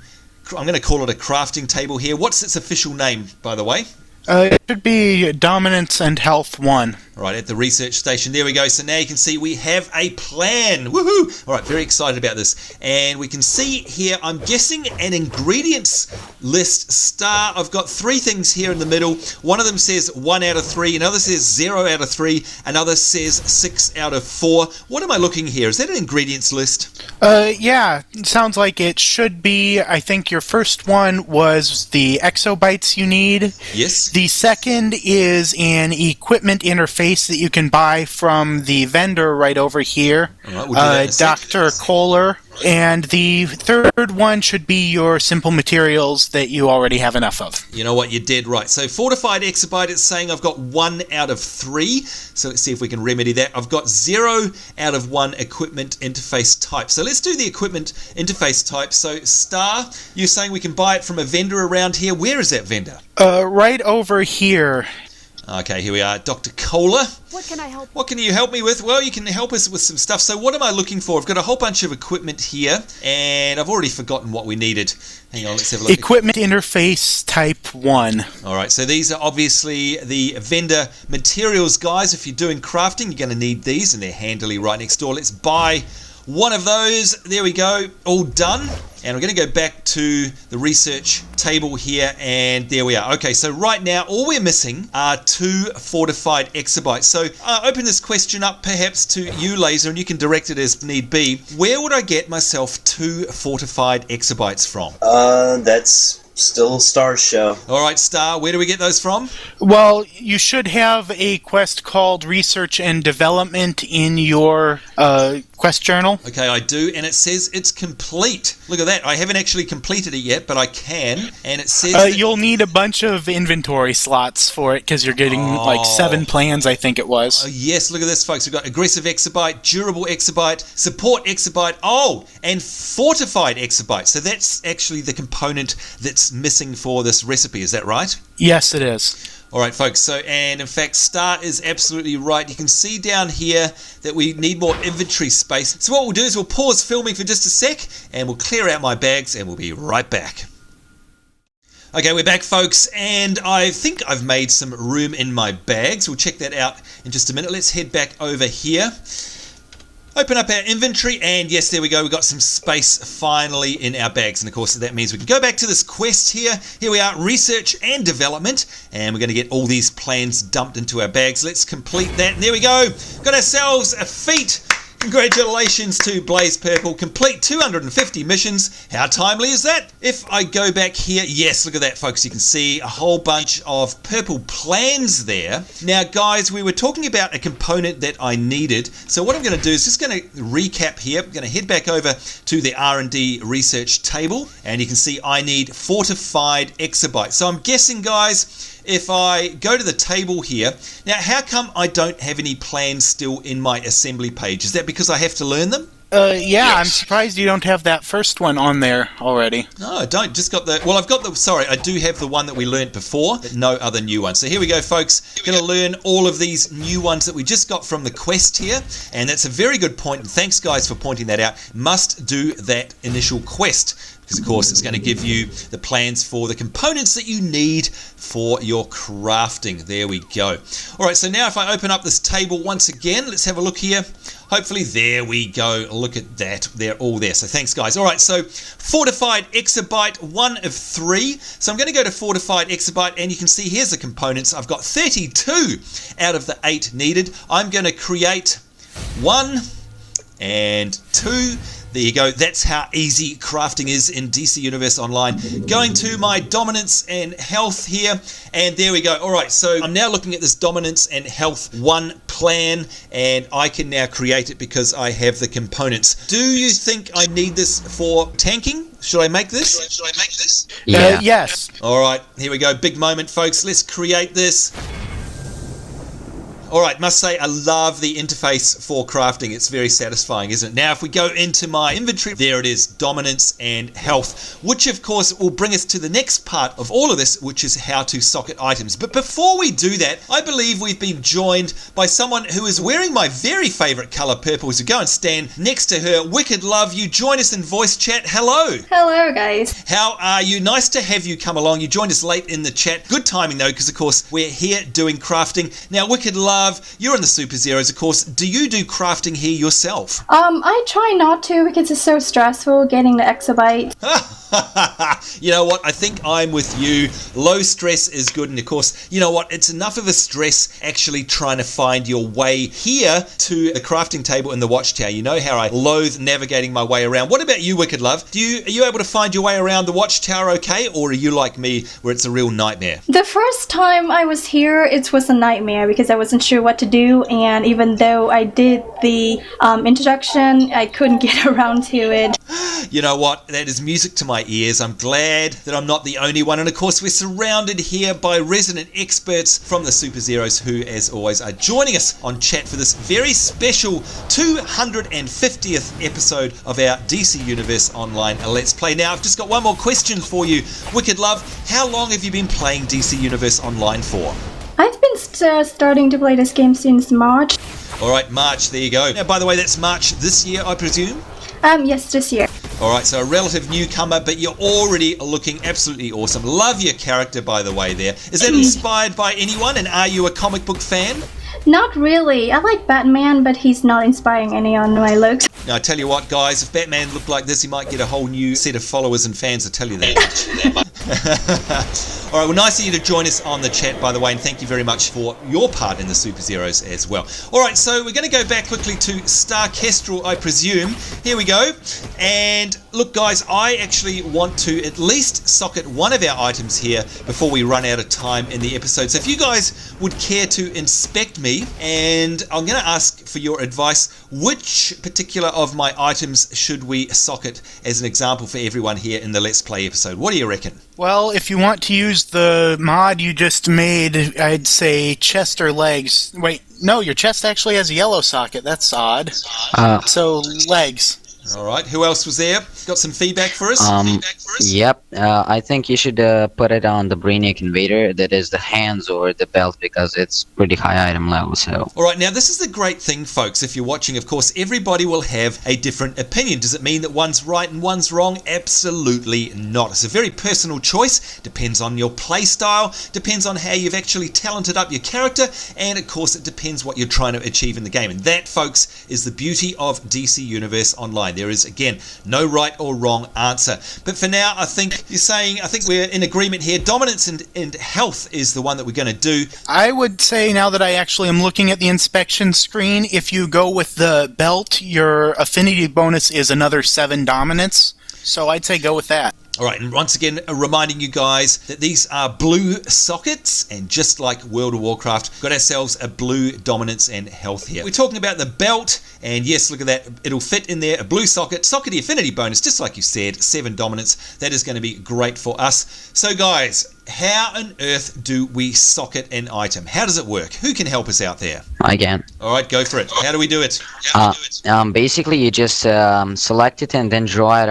I'm going to call it a crafting table here. What's its official name, by the way? It should be Dominance and Health 1. Right, at the research station. There we go. So now you can see we have a plan. Woohoo! All right, very excited about this. And we can see here, I'm guessing an ingredients list star. I've got 3 things here in the middle. One of them says 1 out of 3. Another says 0 out of 3. Another says 6 out of 4. What am I looking here? Is that an ingredients list? Yeah, it sounds like it should be. I think your first one was the exobytes you need. Yes. The second is an equipment interface that you can buy from the vendor right over here, right, we'll Dr. Kohler. And the third one should be your simple materials that you already have enough of. You know what, you did right. So fortified exabyte, it's saying I've got 1 out of 3. So let's see if we can remedy that. I've got 0 out of 1 equipment interface type. So let's do the equipment interface type. So Star, you're saying we can buy it from a vendor around here. Where is that vendor? Right over here. Okay, here we are. Dr. Kohler. What can I help? What can you help me with? Well, you can help us with some stuff. So what am I looking for? I've got a whole bunch of equipment here, and I've already forgotten what we needed. Hang on, let's have a look. Equipment interface type 1. All right, so these are obviously the vendor materials, guys. If you're doing crafting, you're going to need these, and they're handily right next door. Let's buy one of those. There we go. All done. And we're going to go back to the research table here, and there we are. Okay, so right now, all we're missing are 2 fortified exabytes. So open this question up perhaps to you, Laser, and you can direct it as need be. Where would I get myself 2 fortified exabytes from? That's still Star's show. All right, Star, where do we get those from? Well, you should have a quest called Research and Development in your quest journal? Okay, I do, and it says it's complete. Look at that. I haven't actually completed it yet, but I can, and it says... You'll need a bunch of inventory slots for it, because you're getting, 7 plans, I think it was. Oh, yes, look at this, folks. We've got aggressive exabyte, durable exabyte, support exabyte, and fortified exabyte. So that's actually the component that's missing for this recipe, is that right? Yes, it is. All right, folks, so, and in fact, Star is absolutely right. You can see down here that we need more inventory space. So what we'll do is we'll pause filming for just a sec, and we'll clear out my bags, and we'll be right back. Okay, we're back, folks, and I think I've made some room in my bags. We'll check that out in just a minute. Let's head back over here. Open up our inventory, and yes, there we go. We've got some space finally in our bags, and of course that means we can go back to this quest here. Here we are, research and development, and we're going to get all these plans dumped into our bags. Let's complete that, and there we go. Got ourselves a feat. Congratulations to Blazepurple. Complete 250 missions. How timely is that? If I go back here, yes, look at that, folks. You can see a whole bunch of purple plans there. Now, guys, we were talking about a component that I needed. So what I'm going to do is just going to recap here. I'm going to head back over to the R&D research table, and you can see I need fortified exabyte. So I'm guessing, guys, if I go to the table here, now how come I don't have any plans still in my assembly page? Is that because I have to learn them? Yeah, Yes. I'm surprised you don't have that first one on there already. No, I don't. Just got the... Well, I've got the... Sorry, I do have the one that we learnt before, but no other new one. So here we go, folks. Going to learn all of these new ones that we just got from the quest here. And that's a very good point. And thanks, guys, for pointing that out. Must do that initial quest. Because, of course, it's going to give you the plans for the components that you need for your crafting. There we go. All right, so now if I open up this table once again, let's have a look here. Hopefully, there we go. Look at that. They're all there. So thanks, guys. All right, so fortified exabyte, 1 of 3. So I'm going to go to fortified exabyte, and you can see here's the components. I've got 32 out of the 8 needed. I'm going to create 1 and 2. There you go. That's how easy crafting is in DC Universe Online. Going to my dominance and health here, and there we go. All right, so I'm now looking at this dominance and health 1 plan, and I can now create it because I have the components. Do you think I need this for tanking? Should I make this? Should I make this? Yeah. Yes. All right, here we go. Big moment, folks. Let's create this. Alright, must say I love the interface for crafting. It's very satisfying, isn't it? Now, if we go into my inventory, there it is, dominance and health, which of course will bring us to the next part of all of this, which is how to socket items. But before we do that, I believe we've been joined by someone who is wearing my very favourite colour, purple. So go and stand next to her. Wicked Love, you join us in voice chat. Hello. Hello, guys. How are you? Nice to have you come along. You joined us late in the chat. Good timing, though, because, of course, we're here doing crafting. Now, Wicked Love, you're in the Superzeroes, of course. Do you do crafting here yourself? I try not to because it's so stressful getting the exabyte. You know what? I think I'm with you. Low stress is good, and of course, you know what? It's enough of a stress actually trying to find your way here to the crafting table in the Watchtower. You know how I loathe navigating my way around. What about you, Wicked Love? Are you able to find your way around the Watchtower okay, or are you like me where it's a real nightmare? The first time I was here, it was a nightmare because I wasn't sure what to do, and even though I did the introduction, I couldn't get around to it. You know what? That is music to my ears. I'm glad that I'm not the only one. And of course, we're surrounded here by resident experts from the Superzeroes who, as always, are joining us on chat for this very special 250th episode of our DC Universe Online Let's Play. Now, I've just got one more question for you. Wicked Love, how long have you been playing DC Universe Online for? I've been starting to play this game since March. All right, March, there you go. Now, by the way, that's March this year, I presume? Yes, this year. Alright, so a relative newcomer, but you're already looking absolutely awesome. Love your character, by the way, there. Is that inspired by anyone, and are you a comic book fan? Not really. I like Batman, but he's not inspiring any on my looks. Now, I tell you what, guys, if Batman looked like this, he might get a whole new set of followers and fans, I tell you that. All right, well, nice of you to join us on the chat, by the way, and thank you very much for your part in the Superzeroes as well. All right, so we're going to go back quickly to Star Kestrel, I presume. Here we go. And look, guys, I actually want to at least socket one of our items here before we run out of time in the episode. So if you guys would care to inspect me, and I'm going to ask for your advice, which particular of my items should we socket as an example for everyone here in the Let's Play episode? What do you reckon? Well, if you want to use the mod you just made, I'd say chest or legs. Wait, no, your chest actually has a yellow socket. That's odd. So, legs. All right, who else was there? Got some feedback for us? Yep. I think you should put it on the Brainiac Invader. That is the hands or the belt, because it's pretty high item level. So. All right, now this is the great thing, folks. If you're watching, of course, everybody will have a different opinion. Does it mean that one's right and one's wrong? Absolutely not. It's a very personal choice. Depends on your play style. Depends on how you've actually talented up your character, and of course, it depends what you're trying to achieve in the game. And that, folks, is the beauty of DC Universe Online. There is, again, no right or wrong answer. But for now, I think you're saying, I think we're in agreement here. Dominance and health is the one that we're going to do. I would say, now that I actually am looking at the inspection screen, if you go with the belt, your affinity bonus is another 7 dominance. So I'd say go with that. All right, and once again, reminding you guys that these are blue sockets, and just like World of Warcraft, got ourselves a blue dominance and health here. We're talking about the belt, and yes, look at that. It'll fit in there, a blue socket, sockety affinity bonus, just like you said, 7 dominance. That is going to be great for us. So guys, how on earth do we socket an item? How does it work? Who can help us out there? I can. All right, go for it. How do we do it? Basically, you just select it and then draw it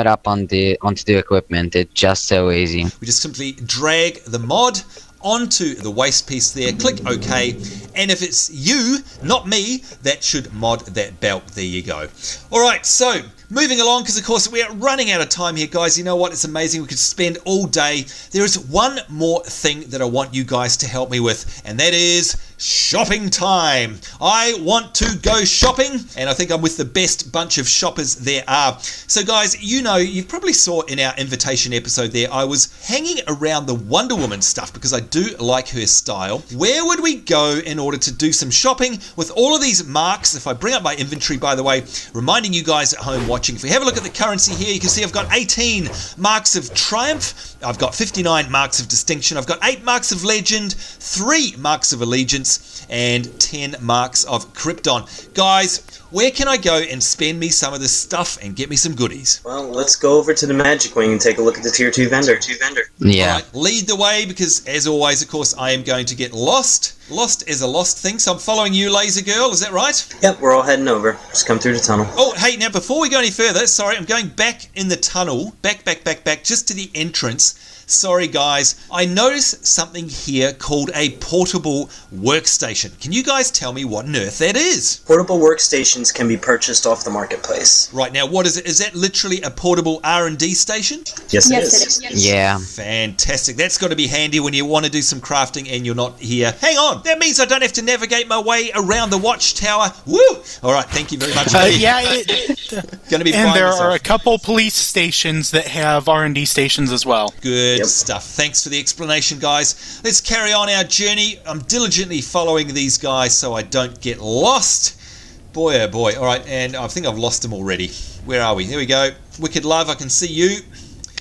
up onto the equipment. It's just so easy. We just simply drag the mod onto the waist piece there, click OK, and if it's you, not me, that should mod that belt. There you go. All right, so moving along, because of course we are running out of time here, guys. You know what? It's amazing. We could spend all day. There is one more thing that I want you guys to help me with, and that is shopping time. I want to go shopping, and I think I'm with the best bunch of shoppers there are. So guys, you know, you probably saw in our invitation episode there, I was hanging around the Wonder Woman stuff because I do like her style. Where would we go in order to do some shopping with all of these marks? If I bring up my inventory, by the way, reminding you guys at home watching, if we have a look at the currency here, you can see I've got 18 marks of triumph, I've got 59 marks of distinction, I've got 8 marks of legend, 3 marks of allegiance, and 10 marks of Krypton. Guys, where can I go and spend me some of this stuff and get me some goodies? Well, let's go over to the Magic Wing and take a look at the Tier 2 vendor. Yeah. All right, lead the way, because as always, of course, I am going to get lost. Lost is a lost thing, so I'm following you, Laser Girl, is that right? Yep, we're all heading over. Just come through the tunnel. Oh, hey, now before we go any further, sorry, I'm going back in the tunnel, back, just to the entrance. Sorry guys, I noticed something here called a portable workstation. Can you guys tell me what on earth that is? Portable workstations can be purchased off the marketplace. Right, now what is it? Is that literally a portable R&D station? Yes, it is. Yeah. Fantastic. That's got to be handy when you want to do some crafting and you're not here. Hang on, that means I don't have to navigate my way around the Watchtower. Woo! All right, thank you very much. Yeah, Gonna be and fine there myself. are a couple police stations that have R&D stations as well. Good stuff. Thanks for the explanation, guys. Let's carry on our journey. I'm diligently following these guys so I don't get lost. Boy, oh boy. All right, and I think I've lost them already. Where are we? Here we go. Wicked Love, I can see you.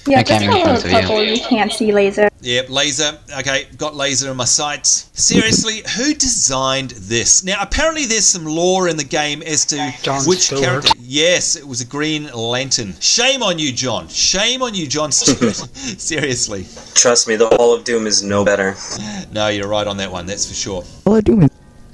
Yeah, just a little purple, you can't see Laser. Yep, Laser. Okay, got Laser in my sights. Seriously, who designed this? Now, apparently there's some lore in the game as to which Stewart. character... Yes, it was a Green Lantern. Shame on you, John. Shame on you, John Stewart. Seriously. Trust me, the Hall of Doom is no better. No, you're right on that one, that's for sure.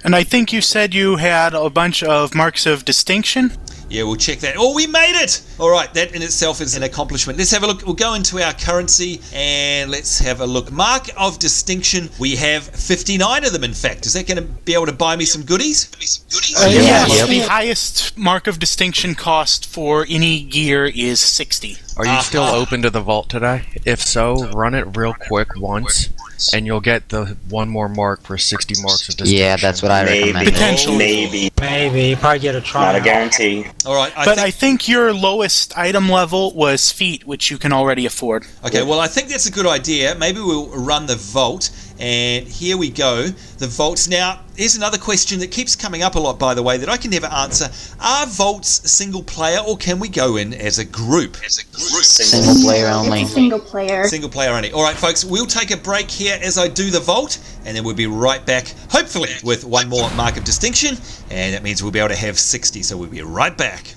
And I think you said you had a bunch of marks of distinction? Yeah, we'll check that. Oh, we made it! All right, that in itself is an accomplishment. Let's have a look. We'll go into our currency and let's have a look. Mark of distinction. We have 59 of them, in fact. Is that going to be able to buy me some goodies? Yes. The highest mark of distinction cost for any gear is 60. Are you still open to the vault today? If so, run it real quick once. and you'll get the one more mark for 60 marks of distinction. Yeah, that's what I recommend. Potentially. Maybe. You probably get a try. Not a guarantee. All right, I think your lowest item level was feet, which you can already afford. Okay, well, I think that's a good idea. Maybe we'll run the vault. And here we go, the vaults. Now, here's another question that keeps coming up a lot, by the way, that I can never answer. Are vaults single player, or can we go in as a group? Single player only. It's a single player. Single player only. All right, folks, we'll take a break here as I do the vault, and then we'll be right back, hopefully, with one more mark of distinction, and that means we'll be able to have 60, so we'll be right back.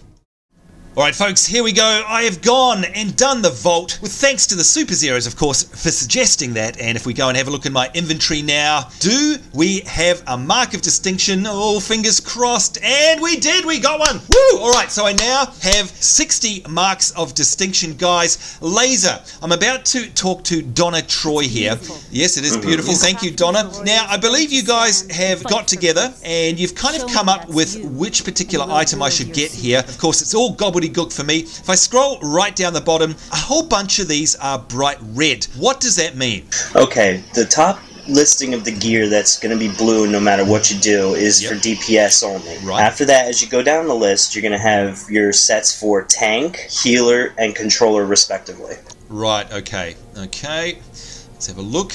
Alright folks, here we go. I have gone and done the vault, with thanks to the Superzeroes, of course, for suggesting that. And if we go and have a look in my inventory now, do we have a mark of distinction? Oh, fingers crossed. And we did, we got one. Woo! Alright, so I now have 60 marks of distinction, guys. Laser, I'm about to talk to Donna Troy here. Yes, it is beautiful. Thank you, Donna. Now, I believe you guys have got together and you've kind of come up with which particular item I should get here. Of course, it's all gobbledygook for me. If I scroll right down the bottom, a whole bunch of these are bright red. What does that mean? Okay, the top listing of the gear that's going to be blue no matter what you do is for DPS only. Right. After that, as you go down the list, you're going to have your sets for tank, healer, and controller respectively. Right, okay. Okay, let's have a look.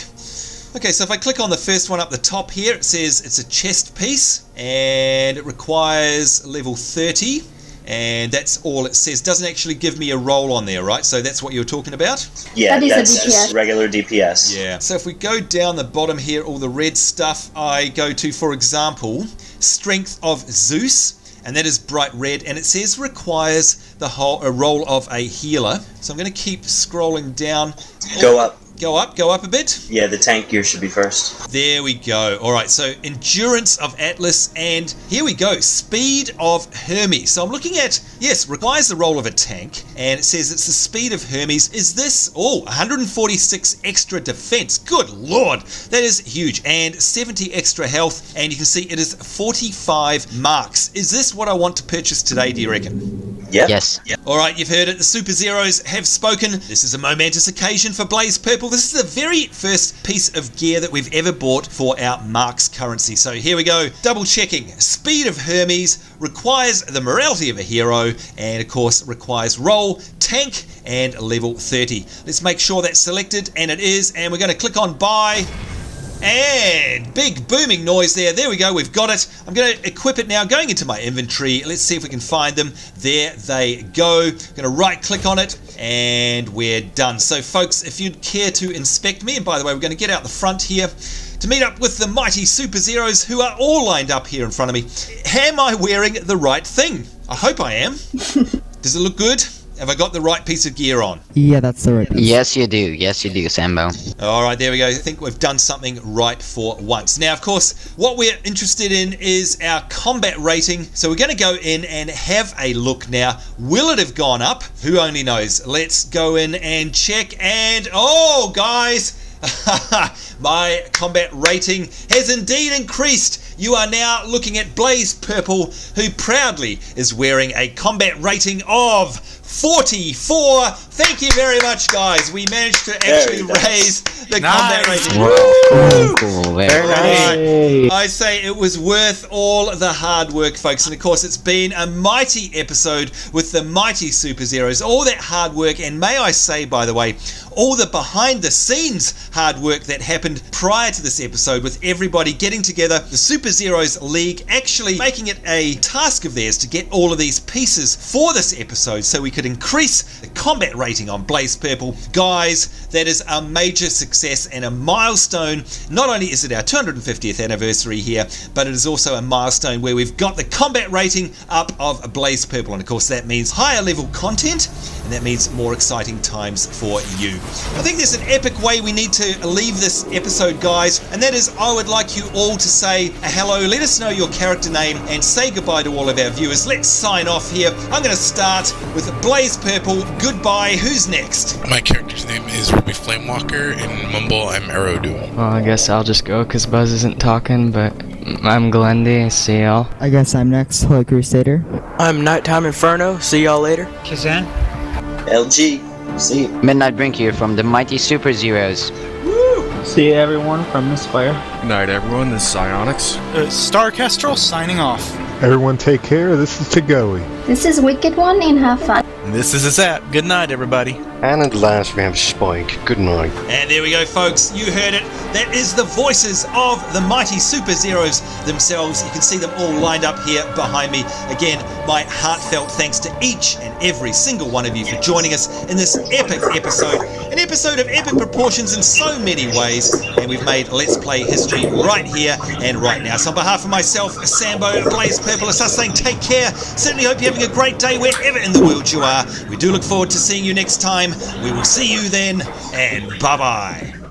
Okay, so if I click on the first one up the top here, it says it's a chest piece and it requires level 30. And that's all it says. Doesn't actually give me a roll on there, right? So that's what you're talking about? Yeah, That is a that's DPS. regular DPS. Yeah. So if we go down the bottom here, all the red stuff, I go to, for example, Strength of Zeus, and that is bright red, and it says requires a roll of a healer. So I'm going to keep scrolling down. Go up. Go up a bit. Yeah, the tank gear should be first. There we go. All right, so Endurance of Atlas, and here we go, Speed of Hermes. So I'm looking at, yes, requires the roll of a tank, and it says it's the Speed of Hermes. Is this, 146 extra defense. Good lord, that is huge. And 70 extra health, and you can see it is 45 marks. Is this what I want to purchase today, do you reckon? Yep. Yes. All right, you've heard it. The Superzeroes have spoken. This is a momentous occasion for Blazepurple. This is the very first piece of gear that we've ever bought for our marks currency. So here we go. Double checking. Speed of Hermes requires the morality of a hero, and of course requires roll, tank, and level 30. Let's make sure that's selected, and it is. And we're going to click on buy. And big booming noise there. There we go. We've got it. I'm going to equip it now. Going into my inventory. Let's see if we can find them. There they go. I'm going to right click on it and we're done. So folks, if you'd care to inspect me, and by the way, we're going to get out the front here to meet up with the mighty Superzeroes who are all lined up here in front of me. Am I wearing the right thing? I hope I am. Does it look good? Have I got the right piece of gear on? Yeah, that's the right piece. Yes, you do. Yes, you do, Sambo. All right, there we go. I think we've done something right for once. Now, of course, what we're interested in is our combat rating. So we're going to go in and have a look now. Will it have gone up? Who only knows? Let's go in and check. And, oh, guys, my combat rating has indeed increased. You are now looking at Blazepurple, who proudly is wearing a combat rating of 44. Thank you very much, guys. We managed to actually raise the combat rating. Cool. Very nice. I say it was worth all the hard work, folks. And of course, it's been a mighty episode with the mighty Superzeroes. All that hard work, and may I say, by the way, all the behind the scenes hard work that happened prior to this episode with everybody getting together, the Superzeroes League actually making it a task of theirs to get all of these pieces for this episode so we could increase the combat rating on Blazepurple. Guys, that is a major success and a milestone. Not only is it our 250th anniversary here, but it is also a milestone where we've got the combat rating up of Blazepurple, and of course that means higher level content, and that means more exciting times for you. I think there's an epic way we need to leave this episode, guys, and that is I would like you all to say a hello, let us know your character name, and say goodbye to all of our viewers. Let's sign off here. I'm going to start with Blazepurple. Goodbye. Who's next? My character's name is Ruby Flamewalker, and Mumble, I'm Arrowdoom. Well, I guess I'll just go because Buzz isn't talking, but I'm Glendy. See y'all. I guess I'm next, Holy Crusader. I'm Nighttime Inferno. See y'all later. Kazan? LG. See you. Midnight Brink here from the mighty Superzeroes. Woo! See you, everyone, from the Square. Good night, everyone. This is Psionics. Star Kestrel signing off. Everyone take care. This is Tagoe. This is Wicked One, and have fun. This is a Zap. Good night, everybody. And at last we have Spike. Good night. And there we go, folks. You heard it. That is the voices of the mighty Superzeroes themselves. You can see them all lined up here behind me. Again, my heartfelt thanks to each and every single one of you for joining us in this epic episode. An episode of epic proportions in so many ways. And we've made Let's Play history right here and right now. So on behalf of myself, Sambo, Blazepurple, it's us saying take care. Certainly hope you're having a great day wherever in the world you are. We do look forward to seeing you next time. We will see you then, and bye-bye.